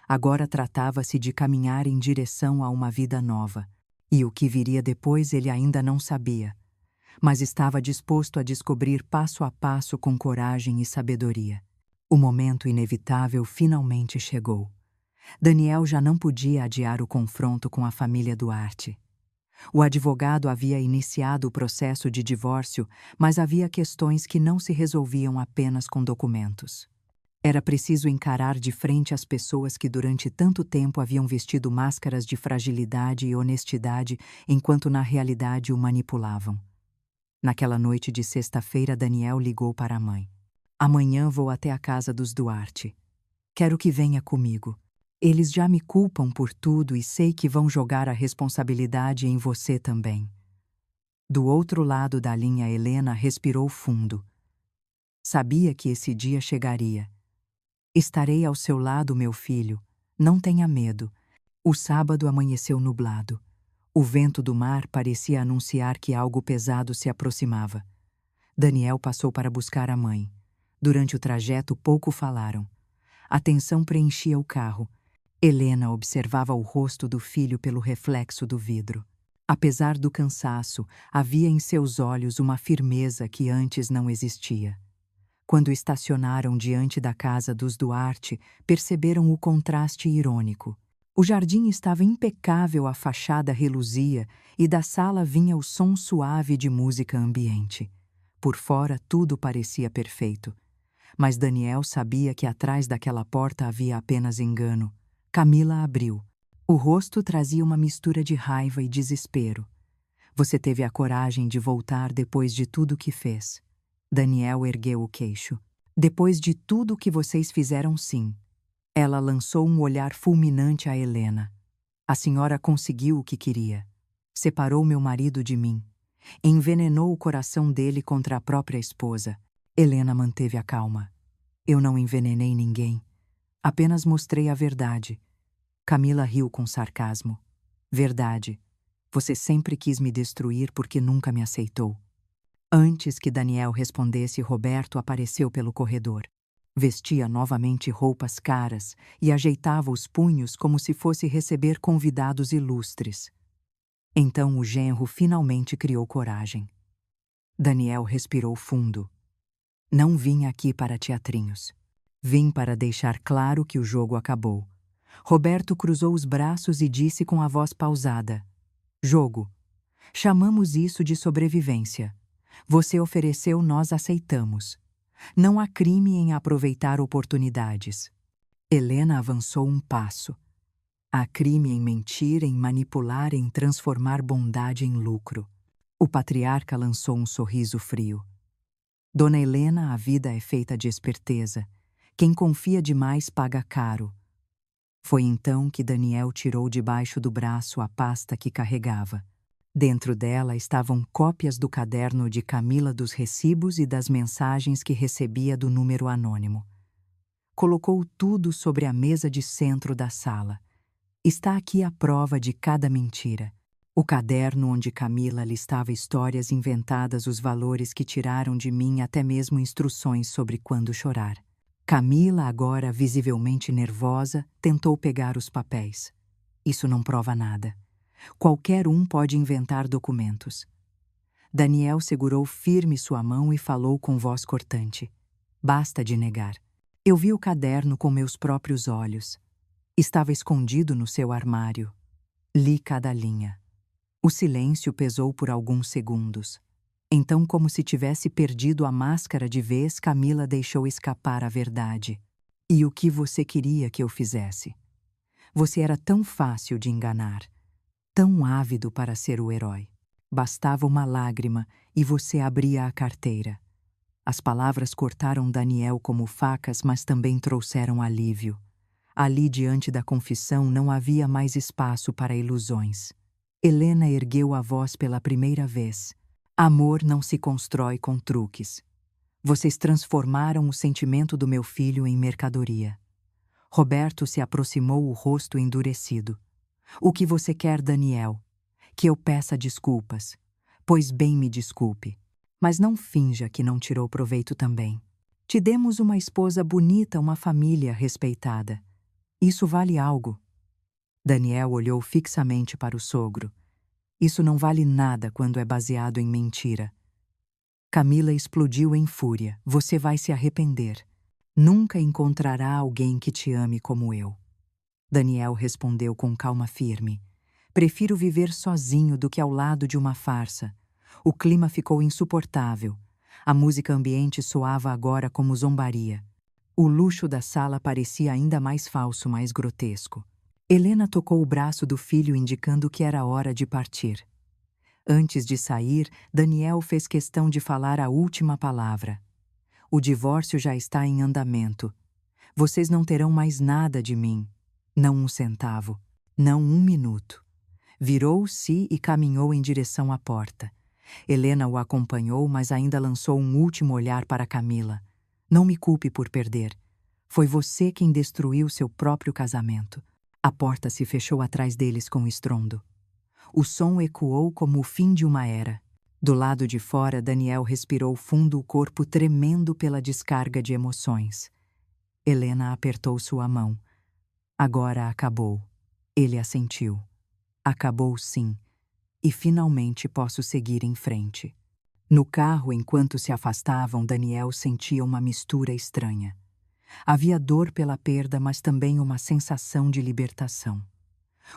Agora tratava-se de caminhar em direção a uma vida nova. E o que viria depois ele ainda não sabia, mas estava disposto a descobrir passo a passo com coragem e sabedoria. O momento inevitável finalmente chegou. Daniel já não podia adiar o confronto com a família Duarte. O advogado havia iniciado o processo de divórcio, mas havia questões que não se resolviam apenas com documentos. Era preciso encarar de frente as pessoas que durante tanto tempo haviam vestido máscaras de fragilidade e honestidade, enquanto na realidade o manipulavam. Naquela noite de sexta-feira, Daniel ligou para a mãe. "Amanhã vou até a casa dos Duarte. Quero que venha comigo. Eles já me culpam por tudo e sei que vão jogar a responsabilidade em você também." Do outro lado da linha, Helena respirou fundo. Sabia que esse dia chegaria. "Estarei ao seu lado, meu filho. Não tenha medo." O sábado amanheceu nublado. O vento do mar parecia anunciar que algo pesado se aproximava. Daniel passou para buscar a mãe. Durante o trajeto, pouco falaram. A tensão preenchia o carro. Helena observava o rosto do filho pelo reflexo do vidro. Apesar do cansaço, havia em seus olhos uma firmeza que antes não existia. Quando estacionaram diante da casa dos Duarte, perceberam o contraste irônico. O jardim estava impecável, a fachada reluzia e da sala vinha o som suave de música ambiente. Por fora, tudo parecia perfeito. Mas Daniel sabia que atrás daquela porta havia apenas engano. Camila abriu. O rosto trazia uma mistura de raiva e desespero. Você teve a coragem de voltar depois de tudo o que fez. Daniel ergueu o queixo. Depois de tudo o que vocês fizeram, sim. Ela lançou um olhar fulminante a Helena. A senhora conseguiu o que queria. Separou meu marido de mim. Envenenou o coração dele contra a própria esposa. Helena manteve a calma. Eu não envenenei ninguém. Apenas mostrei a verdade. Camila riu com sarcasmo. Verdade. Você sempre quis me destruir porque nunca me aceitou. Antes que Daniel respondesse, Roberto apareceu pelo corredor. Vestia novamente roupas caras e ajeitava os punhos como se fosse receber convidados ilustres. Então o genro finalmente criou coragem. Daniel respirou fundo. Não vim aqui para teatrinhos. Vim para deixar claro que o jogo acabou. Roberto cruzou os braços e disse com a voz pausada: Jogo. Chamamos isso de sobrevivência. Você ofereceu, nós aceitamos. Não há crime em aproveitar oportunidades. Helena avançou um passo. Há crime em mentir, em manipular, em transformar bondade em lucro. O patriarca lançou um sorriso frio. Dona Helena, a vida é feita de esperteza. Quem confia demais paga caro. Foi então que Daniel tirou debaixo do braço a pasta que carregava. Dentro dela estavam cópias do caderno de Camila dos recibos e das mensagens que recebia do número anônimo. Colocou tudo sobre a mesa de centro da sala. Está aqui a prova de cada mentira. O caderno onde Camila listava histórias inventadas, os valores que tiraram de mim, até mesmo instruções sobre quando chorar. Camila, agora visivelmente nervosa, tentou pegar os papéis. Isso não prova nada. Qualquer um pode inventar documentos. Daniel segurou firme sua mão e falou com voz cortante. Basta de negar. Eu vi o caderno com meus próprios olhos. Estava escondido no seu armário. Li cada linha. O silêncio pesou por alguns segundos. Então, como se tivesse perdido a máscara de vez, Camila deixou escapar a verdade. E o que você queria que eu fizesse? Você era tão fácil de enganar, tão ávido para ser o herói. Bastava uma lágrima e você abria a carteira. As palavras cortaram Daniel como facas, mas também trouxeram alívio. Ali, diante da confissão, não havia mais espaço para ilusões. Helena ergueu a voz pela primeira vez. Amor não se constrói com truques. Vocês transformaram o sentimento do meu filho em mercadoria. Roberto se aproximou, o rosto endurecido. O que você quer, Daniel? Que eu peça desculpas. Pois bem, me desculpe. Mas não finja que não tirou proveito também. Te demos uma esposa bonita, uma família respeitada. Isso vale algo. Daniel olhou fixamente para o sogro. Isso não vale nada quando é baseado em mentira. Camila explodiu em fúria. Você vai se arrepender. Nunca encontrará alguém que te ame como eu. Daniel respondeu com calma firme. Prefiro viver sozinho do que ao lado de uma farsa. O clima ficou insuportável. A música ambiente soava agora como zombaria. O luxo da sala parecia ainda mais falso, mais grotesco. Helena tocou o braço do filho, indicando que era hora de partir. Antes de sair, Daniel fez questão de falar a última palavra. O divórcio já está em andamento. Vocês não terão mais nada de mim. Não um centavo. Não um minuto. Virou-se e caminhou em direção à porta. Helena o acompanhou, mas ainda lançou um último olhar para Camila. Não me culpe por perder. Foi você quem destruiu seu próprio casamento. A porta se fechou atrás deles com estrondo. O som ecoou como o fim de uma era. Do lado de fora, Daniel respirou fundo, o corpo tremendo pela descarga de emoções. Helena apertou sua mão. Agora acabou. Ele assentiu. Acabou, sim. E finalmente posso seguir em frente. No carro, enquanto se afastavam, Daniel sentia uma mistura estranha. Havia dor pela perda, mas também uma sensação de libertação.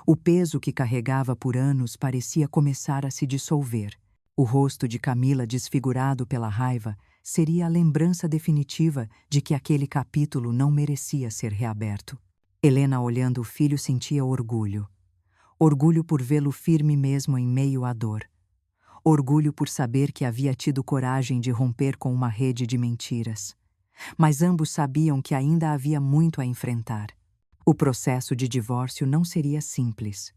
O peso que carregava por anos parecia começar a se dissolver. O rosto de Camila, desfigurado pela raiva, seria a lembrança definitiva de que aquele capítulo não merecia ser reaberto. Helena, olhando o filho, sentia orgulho. Orgulho por vê-lo firme mesmo em meio à dor. orgulho por saber que havia tido coragem de romper com uma rede de mentiras. Mas ambos sabiam que ainda havia muito a enfrentar. O processo de divórcio não seria simples.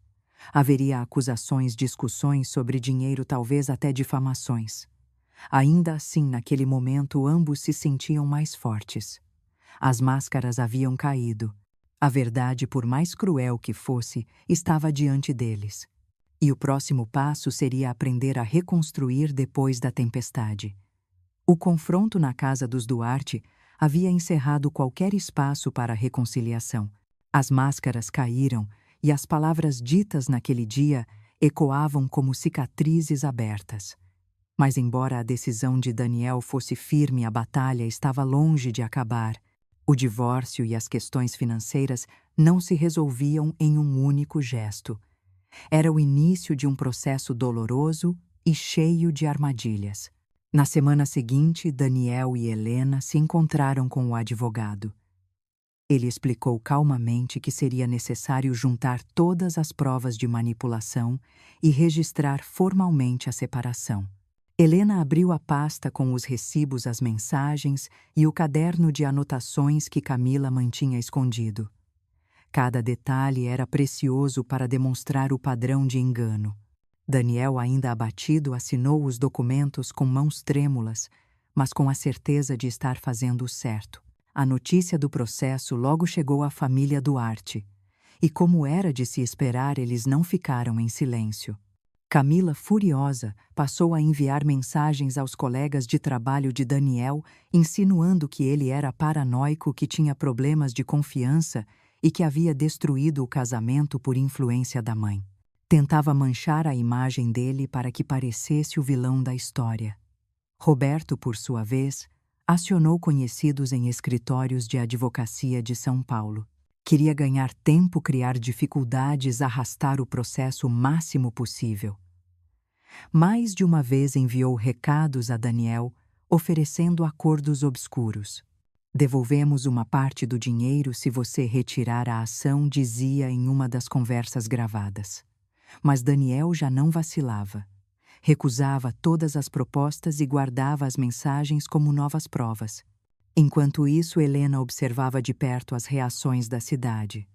Haveria acusações, discussões sobre dinheiro, talvez até difamações. Ainda assim, naquele momento, ambos se sentiam mais fortes. As máscaras haviam caído. A verdade, por mais cruel que fosse, estava diante deles. E o próximo passo seria aprender a reconstruir depois da tempestade. O confronto na casa dos Duarte havia encerrado qualquer espaço para a reconciliação. As máscaras caíram e as palavras ditas naquele dia ecoavam como cicatrizes abertas. Mas embora a decisão de Daniel fosse firme, a batalha estava longe de acabar. O divórcio e as questões financeiras não se resolviam em um único gesto. Era o início de um processo doloroso e cheio de armadilhas. Na semana seguinte, Daniel e Helena se encontraram com o advogado. Ele explicou calmamente que seria necessário juntar todas as provas de manipulação e registrar formalmente a separação. Helena abriu a pasta com os recibos, as mensagens e o caderno de anotações que Camila mantinha escondido. Cada detalhe era precioso para demonstrar o padrão de engano. Daniel, ainda abatido, assinou os documentos com mãos trêmulas, mas com a certeza de estar fazendo o certo. A notícia do processo logo chegou à família Duarte, e como era de se esperar, eles não ficaram em silêncio. Camila, furiosa, passou a enviar mensagens aos colegas de trabalho de Daniel, insinuando que ele era paranoico, que tinha problemas de confiança e que havia destruído o casamento por influência da mãe. Tentava manchar a imagem dele para que parecesse o vilão da história. Roberto, por sua vez, acionou conhecidos em escritórios de advocacia de São Paulo. Queria ganhar tempo, criar dificuldades, arrastar o processo o máximo possível. Mais de uma vez enviou recados a Daniel, oferecendo acordos obscuros. Devolvemos uma parte do dinheiro se você retirar a ação, dizia em uma das conversas gravadas. Mas Daniel já não vacilava. Recusava todas as propostas e guardava as mensagens como novas provas. Enquanto isso, Helena observava de perto as reações da cidade.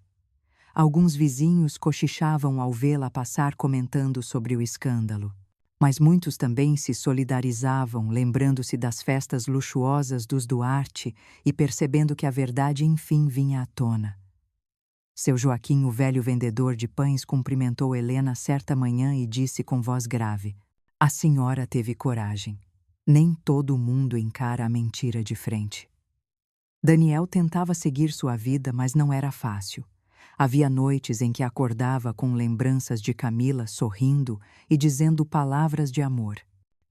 Alguns vizinhos cochichavam ao vê-la passar, comentando sobre o escândalo. Mas muitos também se solidarizavam, lembrando-se das festas luxuosas dos Duarte e percebendo que a verdade enfim vinha à tona. Seu Joaquim, o velho vendedor de pães, cumprimentou Helena certa manhã e disse com voz grave: "A senhora teve coragem. Nem todo mundo encara a mentira de frente." Daniel tentava seguir sua vida, mas não era fácil. Havia noites em que acordava com lembranças de Camila sorrindo e dizendo palavras de amor.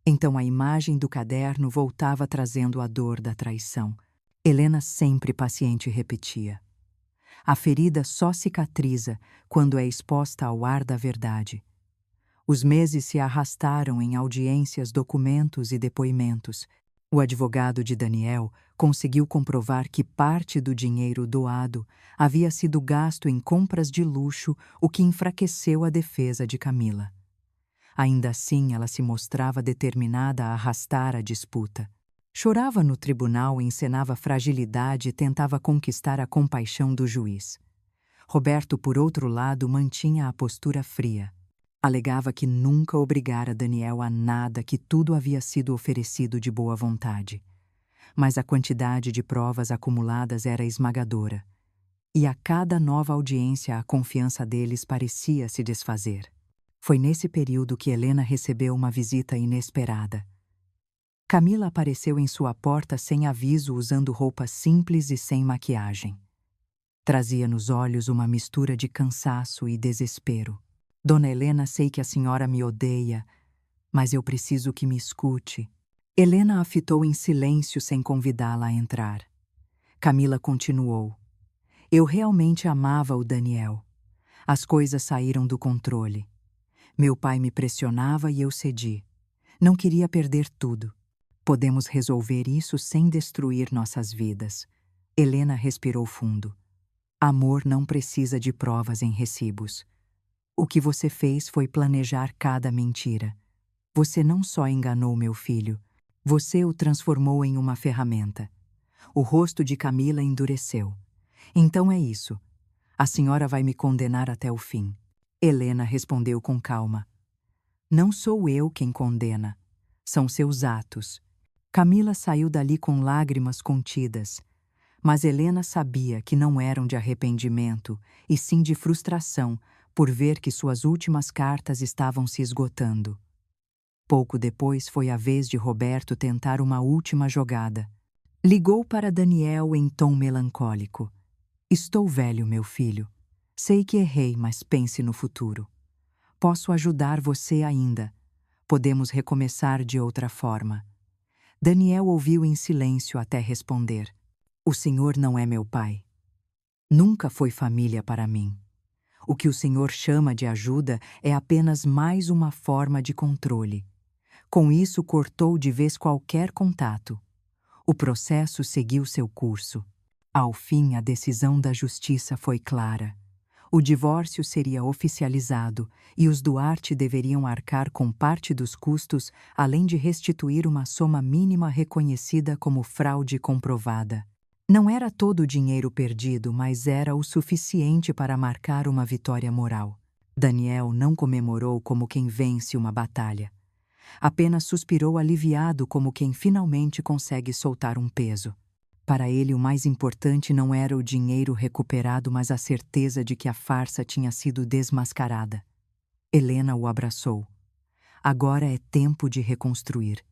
Então a imagem do caderno voltava trazendo a dor da traição. Helena, sempre paciente, repetia: "A ferida só cicatriza quando é exposta ao ar da verdade." Os meses se arrastaram em audiências, documentos e depoimentos. O advogado de Daniel conseguiu comprovar que parte do dinheiro doado havia sido gasto em compras de luxo, o que enfraqueceu a defesa de Camila. Ainda assim, ela se mostrava determinada a arrastar a disputa. Chorava no tribunal, encenava fragilidade e tentava conquistar a compaixão do juiz. Roberto, por outro lado, mantinha a postura fria. Alegava que nunca obrigara Daniel a nada, que tudo havia sido oferecido de boa vontade. Mas a quantidade de provas acumuladas era esmagadora. E a cada nova audiência a confiança deles parecia se desfazer. Foi nesse período que Helena recebeu uma visita inesperada. Camila apareceu em sua porta sem aviso, usando roupas simples e sem maquiagem. Trazia nos olhos uma mistura de cansaço e desespero. "Dona Helena, sei que a senhora me odeia, mas eu preciso que me escute." Helena a fitou em silêncio sem convidá-la a entrar. Camila continuou: "Eu realmente amava o Daniel. As coisas saíram do controle. Meu pai me pressionava e eu cedi. Não queria perder tudo. Podemos resolver isso sem destruir nossas vidas." Helena respirou fundo. "Amor não precisa de provas em recibos. O que você fez foi planejar cada mentira. Você não só enganou meu filho, você o transformou em uma ferramenta. O rosto de Camila endureceu. Então é isso. A senhora vai me condenar até o fim. Helena respondeu com calma. Não sou eu quem condena. São seus atos. Camila saiu dali com lágrimas contidas. Mas Helena sabia que não eram de arrependimento, e sim de frustração por ver que suas últimas cartas estavam se esgotando. Pouco depois foi a vez de Roberto tentar uma última jogada. Ligou para Daniel em tom melancólico. Estou velho, meu filho. Sei que errei, mas pense no futuro. Posso ajudar você ainda. Podemos recomeçar de outra forma. Daniel ouviu em silêncio até responder. O senhor não é meu pai. Nunca foi família para mim. O que o senhor chama de ajuda é apenas mais uma forma de controle. Com isso, cortou de vez qualquer contato. O processo seguiu seu curso. Ao fim, a decisão da justiça foi clara. O divórcio seria oficializado e os Duarte deveriam arcar com parte dos custos, além de restituir uma soma mínima reconhecida como fraude comprovada. Não era todo o dinheiro perdido, mas era o suficiente para marcar uma vitória moral. Daniel não comemorou como quem vence uma batalha. Apenas suspirou aliviado como quem finalmente consegue soltar um peso. Para ele, o mais importante não era o dinheiro recuperado, mas a certeza de que a farsa tinha sido desmascarada. Helena o abraçou. Agora é tempo de reconstruir.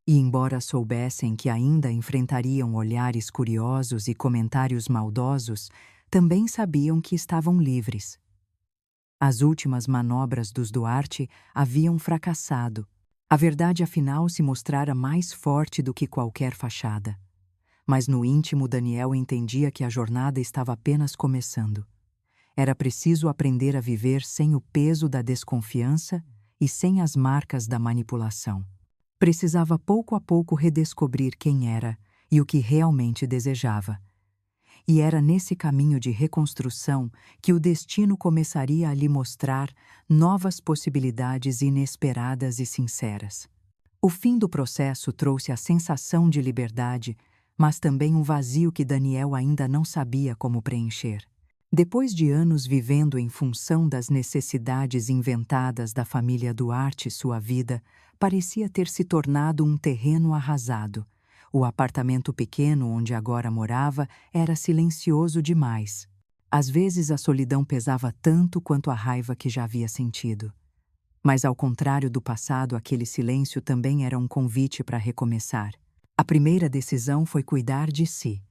E embora soubessem que ainda enfrentariam olhares curiosos e comentários maldosos, também sabiam que estavam livres. As últimas manobras dos Duarte haviam fracassado. A verdade, afinal, se mostrara mais forte do que qualquer fachada. Mas no íntimo, Daniel entendia que a jornada estava apenas começando. Era preciso aprender a viver sem o peso da desconfiança e sem as marcas da manipulação. Precisava pouco a pouco redescobrir quem era e o que realmente desejava. E era nesse caminho de reconstrução que o destino começaria a lhe mostrar novas possibilidades inesperadas e sinceras. O fim do processo trouxe a sensação de liberdade, mas também um vazio que Daniel ainda não sabia como preencher. Depois de anos vivendo em função das necessidades inventadas da família Duarte, sua vida parecia ter se tornado um terreno arrasado. O apartamento pequeno onde agora morava era silencioso demais. Às vezes a solidão pesava tanto quanto a raiva que já havia sentido. Mas ao contrário do passado, aquele silêncio também era um convite para recomeçar. A primeira decisão foi cuidar de si.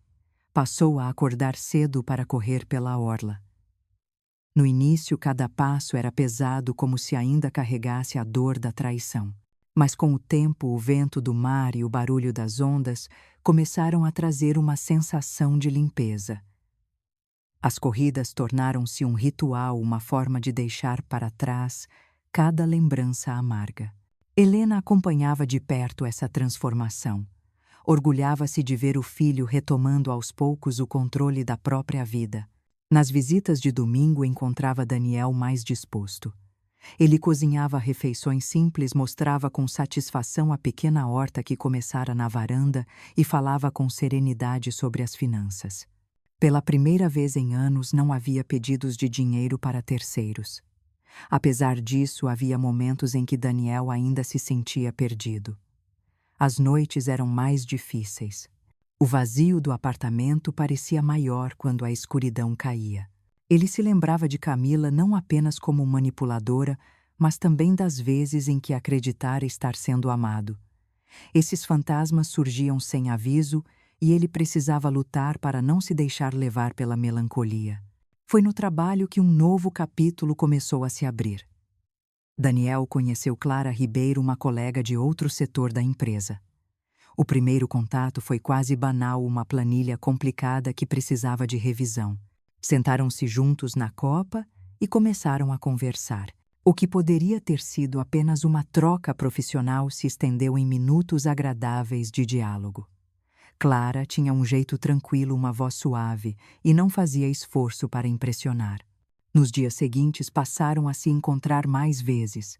Passou a acordar cedo para correr pela orla. No início, cada passo era pesado, como se ainda carregasse a dor da traição. Mas com o tempo, o vento do mar e o barulho das ondas começaram a trazer uma sensação de limpeza. As corridas tornaram-se um ritual, uma forma de deixar para trás cada lembrança amarga. Helena acompanhava de perto essa transformação. Orgulhava-se de ver o filho retomando aos poucos o controle da própria vida. Nas visitas de domingo encontrava Daniel mais disposto. Ele cozinhava refeições simples, mostrava com satisfação a pequena horta que começara na varanda e falava com serenidade sobre as finanças. Pela primeira vez em anos não havia pedidos de dinheiro para terceiros. Apesar disso, havia momentos em que Daniel ainda se sentia perdido. As noites eram mais difíceis. O vazio do apartamento parecia maior quando a escuridão caía. Ele se lembrava de Camila não apenas como manipuladora, mas também das vezes em que acreditara estar sendo amado. Esses fantasmas surgiam sem aviso e ele precisava lutar para não se deixar levar pela melancolia. Foi no trabalho que um novo capítulo começou a se abrir. Daniel conheceu Clara Ribeiro, uma colega de outro setor da empresa. O primeiro contato foi quase banal, uma planilha complicada que precisava de revisão. Sentaram-se juntos na copa e começaram a conversar. O que poderia ter sido apenas uma troca profissional se estendeu em minutos agradáveis de diálogo. Clara tinha um jeito tranquilo, uma voz suave e não fazia esforço para impressionar. Nos dias seguintes passaram a se encontrar mais vezes.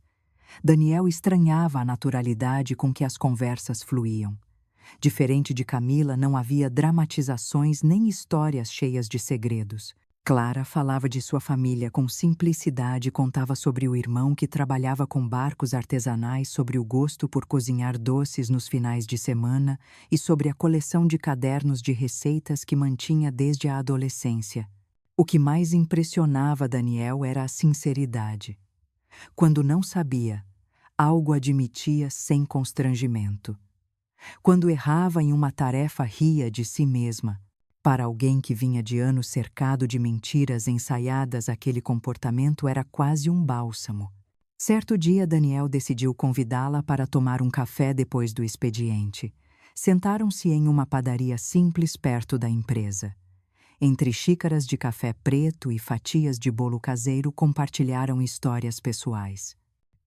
Daniel estranhava a naturalidade com que as conversas fluíam. Diferente de Camila, não havia dramatizações nem histórias cheias de segredos. Clara falava de sua família com simplicidade e contava sobre o irmão que trabalhava com barcos artesanais, sobre o gosto por cozinhar doces nos finais de semana e sobre a coleção de cadernos de receitas que mantinha desde a adolescência. O que mais impressionava Daniel era a sinceridade. Quando não sabia, algo admitia sem constrangimento. Quando errava em uma tarefa, ria de si mesma. Para alguém que vinha de anos cercado de mentiras ensaiadas, aquele comportamento era quase um bálsamo. Certo dia, Daniel decidiu convidá-la para tomar um café depois do expediente. Sentaram-se em uma padaria simples perto da empresa. Entre xícaras de café preto e fatias de bolo caseiro, compartilharam histórias pessoais.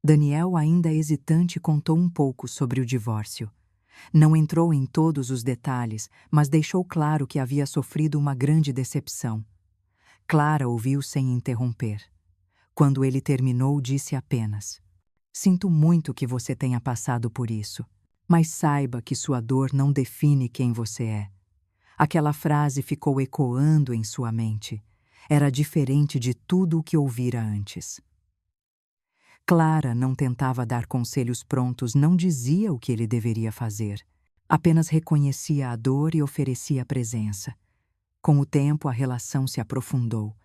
Daniel, ainda hesitante, contou um pouco sobre o divórcio. Não entrou em todos os detalhes, mas deixou claro que havia sofrido uma grande decepção. Clara ouviu sem interromper. Quando ele terminou, disse apenas: "Sinto muito que você tenha passado por isso, mas saiba que sua dor não define quem você é." Aquela frase ficou ecoando em sua mente. Era diferente de tudo o que ouvira antes. Clara não tentava dar conselhos prontos, não dizia o que ele deveria fazer. Apenas reconhecia a dor e oferecia presença. Com o tempo, a relação se aprofundou.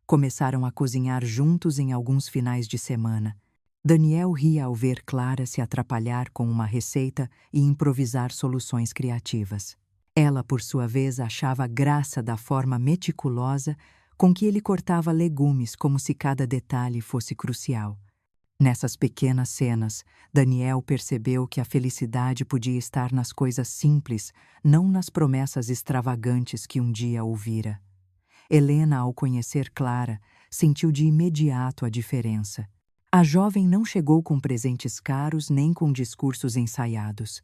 Começaram a cozinhar juntos em alguns finais de semana. Daniel ria ao ver Clara se atrapalhar com uma receita e improvisar soluções criativas. Ela, por sua vez, achava graça da forma meticulosa com que ele cortava legumes, como se cada detalhe fosse crucial. Nessas pequenas cenas, Daniel percebeu que a felicidade podia estar nas coisas simples, não nas promessas extravagantes que um dia ouvira. Helena, ao conhecer Clara, sentiu de imediato a diferença. A jovem não chegou com presentes caros nem com discursos ensaiados.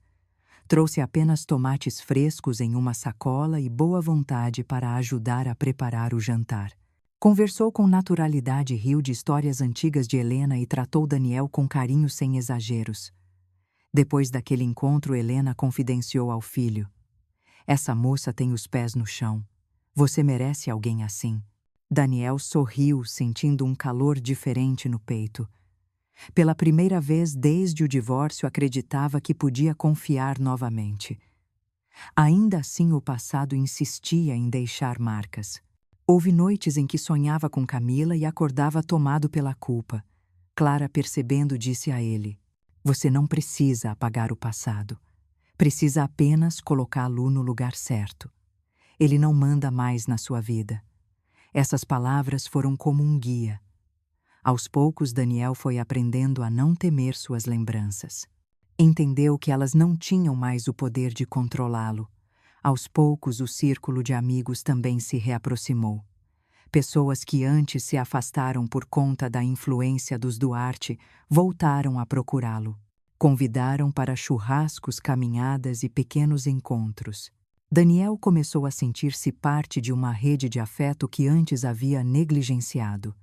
Trouxe apenas tomates frescos em uma sacola e boa vontade para ajudar a preparar o jantar. Conversou com naturalidade, riu de histórias antigas de Helena e tratou Daniel com carinho sem exageros. Depois daquele encontro, Helena confidenciou ao filho: "Essa moça tem os pés no chão. Você merece alguém assim." Daniel sorriu, sentindo um calor diferente no peito. Pela primeira vez desde o divórcio, acreditava que podia confiar novamente. Ainda assim, o passado insistia em deixar marcas. Houve noites em que sonhava com Camila e acordava tomado pela culpa. Clara, percebendo, disse a ele: "Você não precisa apagar o passado. Precisa apenas colocá-lo no lugar certo. Ele não manda mais na sua vida." Essas palavras foram como um guia. Aos poucos, Daniel foi aprendendo a não temer suas lembranças. Entendeu que elas não tinham mais o poder de controlá-lo. Aos poucos, o círculo de amigos também se reaproximou. Pessoas que antes se afastaram por conta da influência dos Duarte voltaram a procurá-lo. Convidaram para churrascos, caminhadas e pequenos encontros. Daniel começou a sentir-se parte de uma rede de afeto que antes havia negligenciado.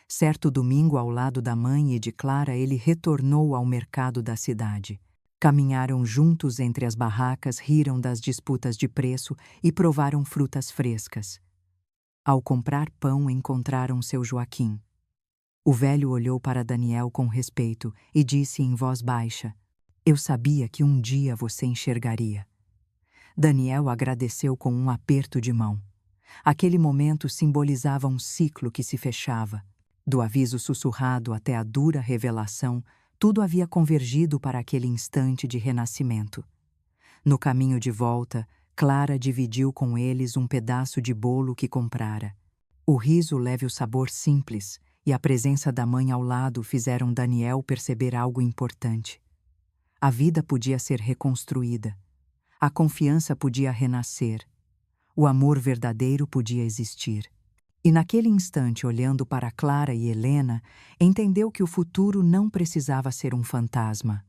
Certo domingo, ao lado da mãe e de Clara, ele retornou ao mercado da cidade. Caminharam juntos entre as barracas, riram das disputas de preço e provaram frutas frescas. Ao comprar pão, encontraram seu Joaquim. O velho olhou para Daniel com respeito e disse em voz baixa: "Eu sabia que um dia você enxergaria." Daniel agradeceu com um aperto de mão. Aquele momento simbolizava um ciclo que se fechava. Do aviso sussurrado até a dura revelação, tudo havia convergido para aquele instante de renascimento. No caminho de volta, Clara dividiu com eles um pedaço de bolo que comprara. O riso leve, o sabor simples, e a presença da mãe ao lado fizeram Daniel perceber algo importante. A vida podia ser reconstruída. A confiança podia renascer. O amor verdadeiro podia existir. E naquele instante, olhando para Clara e Helena, entendeu que o futuro não precisava ser um fantasma.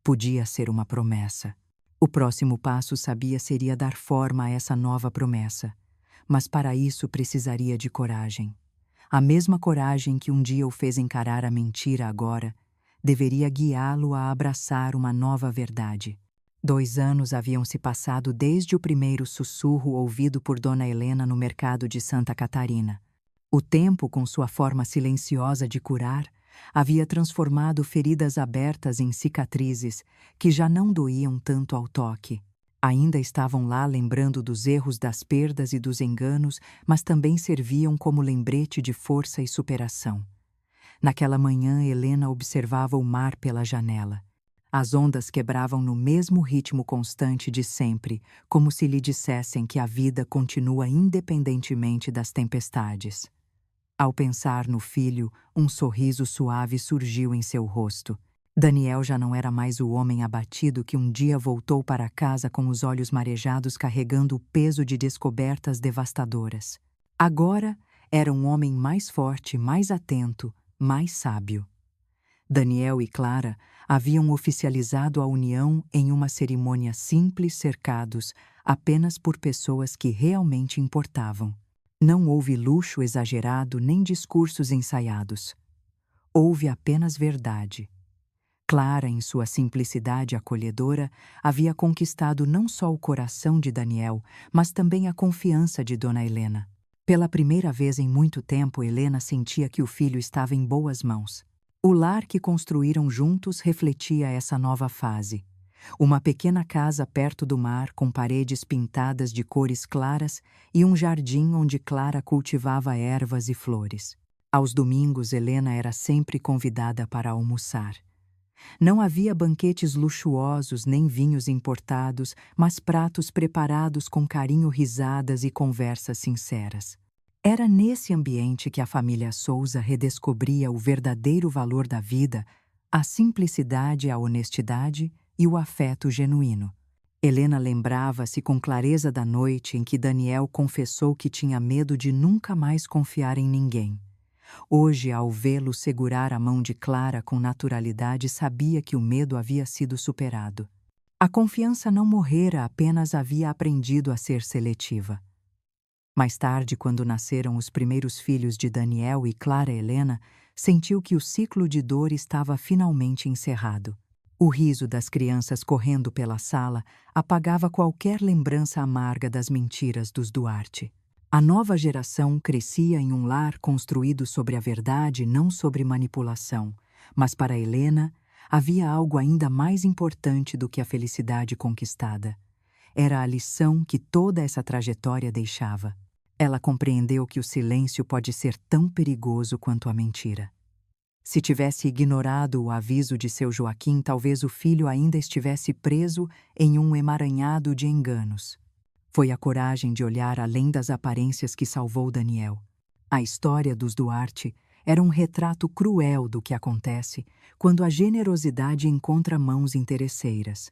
Podia ser uma promessa. O próximo passo, sabia, seria dar forma a essa nova promessa. Mas para isso precisaria de coragem. A mesma coragem que um dia o fez encarar a mentira agora deveria guiá-lo a abraçar uma nova verdade. 2 anos haviam se passado desde o primeiro sussurro ouvido por Dona Helena no mercado de Santa Catarina. O tempo, com sua forma silenciosa de curar, havia transformado feridas abertas em cicatrizes que já não doíam tanto ao toque. Ainda estavam lá lembrando dos erros, das perdas e dos enganos, mas também serviam como lembrete de força e superação. Naquela manhã, Helena observava o mar pela janela. As ondas quebravam no mesmo ritmo constante de sempre, como se lhe dissessem que a vida continua independentemente das tempestades. Ao pensar no filho, um sorriso suave surgiu em seu rosto. Daniel já não era mais o homem abatido que um dia voltou para casa com os olhos marejados carregando o peso de descobertas devastadoras. Agora era um homem mais forte, mais atento, mais sábio. Daniel e Clara haviam oficializado a união em uma cerimônia simples, cercados apenas por pessoas que realmente importavam. Não houve luxo exagerado nem discursos ensaiados. Houve apenas verdade. Clara, em sua simplicidade acolhedora, havia conquistado não só o coração de Daniel, mas também a confiança de Dona Helena. Pela primeira vez em muito tempo, Helena sentia que o filho estava em boas mãos. O lar que construíram juntos refletia essa nova fase. Uma pequena casa perto do mar, com paredes pintadas de cores claras e um jardim onde Clara cultivava ervas e flores. Aos domingos, Helena era sempre convidada para almoçar. Não havia banquetes luxuosos nem vinhos importados, mas pratos preparados com carinho, risadas e conversas sinceras. Era nesse ambiente que a família Souza redescobria o verdadeiro valor da vida, a simplicidade, a honestidade e o afeto genuíno. Helena lembrava-se com clareza da noite em que Daniel confessou que tinha medo de nunca mais confiar em ninguém. Hoje, ao vê-lo segurar a mão de Clara com naturalidade, sabia que o medo havia sido superado. A confiança não morrera, apenas havia aprendido a ser seletiva. Mais tarde, quando nasceram os primeiros filhos de Daniel e Clara Helena, sentiu que o ciclo de dor estava finalmente encerrado. O riso das crianças correndo pela sala apagava qualquer lembrança amarga das mentiras dos Duarte. A nova geração crescia em um lar construído sobre a verdade, não sobre manipulação. Mas para Helena, havia algo ainda mais importante do que a felicidade conquistada. Era a lição que toda essa trajetória deixava. Ela compreendeu que o silêncio pode ser tão perigoso quanto a mentira. Se tivesse ignorado o aviso de seu Joaquim, talvez o filho ainda estivesse preso em um emaranhado de enganos. Foi a coragem de olhar além das aparências que salvou Daniel. A história dos Duarte era um retrato cruel do que acontece quando a generosidade encontra mãos interesseiras.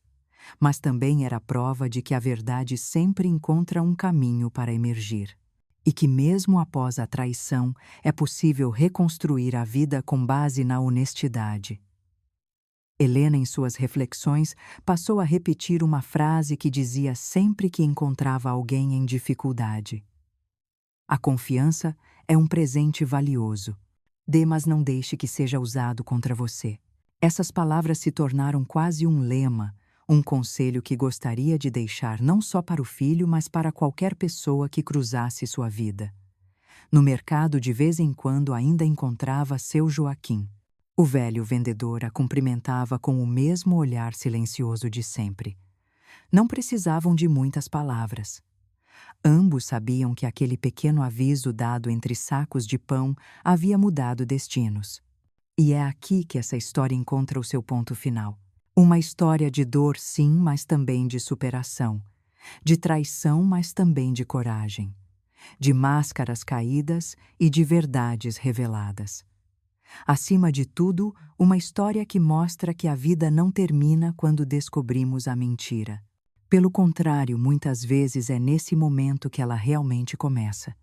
Mas também era prova de que a verdade sempre encontra um caminho para emergir. E que mesmo após a traição, é possível reconstruir a vida com base na honestidade. Helena, em suas reflexões, passou a repetir uma frase que dizia sempre que encontrava alguém em dificuldade. A confiança é um presente valioso. Dê, mas não deixe que seja usado contra você. Essas palavras se tornaram quase um lema, um conselho que gostaria de deixar não só para o filho, mas para qualquer pessoa que cruzasse sua vida. No mercado, de vez em quando, ainda encontrava seu Joaquim. O velho vendedor a cumprimentava com o mesmo olhar silencioso de sempre. Não precisavam de muitas palavras. Ambos sabiam que aquele pequeno aviso dado entre sacos de pão havia mudado destinos. E é aqui que essa história encontra o seu ponto final. Uma história de dor, sim, mas também de superação. De traição, mas também de coragem. De máscaras caídas e de verdades reveladas. Acima de tudo, uma história que mostra que a vida não termina quando descobrimos a mentira. Pelo contrário, muitas vezes é nesse momento que ela realmente começa.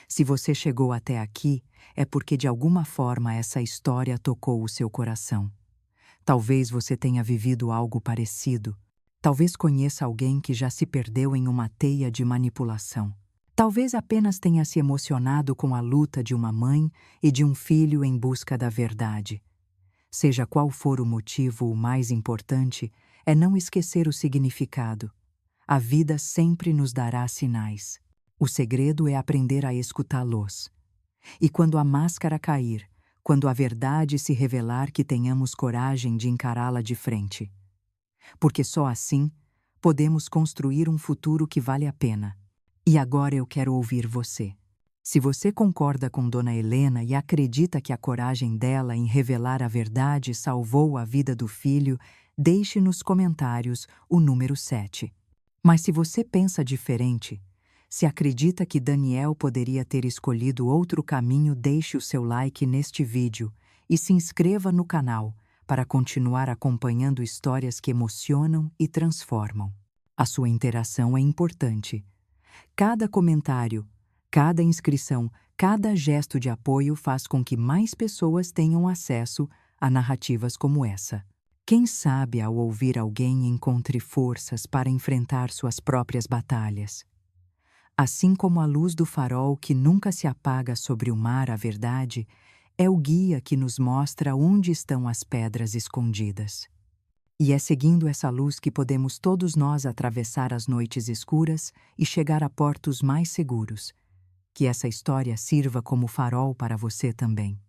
Se você chegou até aqui, é porque de alguma forma essa história tocou o seu coração. Talvez você tenha vivido algo parecido. Talvez conheça alguém que já se perdeu em uma teia de manipulação. Talvez apenas tenha se emocionado com a luta de uma mãe e de um filho em busca da verdade. Seja qual for o motivo, o mais importante é não esquecer o significado. A vida sempre nos dará sinais. O segredo é aprender a escutá-los. E quando a máscara cair, quando a verdade se revelar, que tenhamos coragem de encará-la de frente. Porque só assim podemos construir um futuro que vale a pena. E agora eu quero ouvir você. Se você concorda com Dona Helena e acredita que a coragem dela em revelar a verdade salvou a vida do filho, deixe nos comentários o número 7. Mas se você pensa diferente, se acredita que Daniel poderia ter escolhido outro caminho, deixe o seu like neste vídeo e se inscreva no canal para continuar acompanhando histórias que emocionam e transformam. A sua interação é importante. Cada comentário, cada inscrição, cada gesto de apoio faz com que mais pessoas tenham acesso a narrativas como essa. Quem sabe, ao ouvir alguém, encontre forças para enfrentar suas próprias batalhas. Assim como a luz do farol que nunca se apaga sobre o mar, a verdade é o guia que nos mostra onde estão as pedras escondidas. E é seguindo essa luz que podemos todos nós atravessar as noites escuras e chegar a portos mais seguros. Que essa história sirva como farol para você também.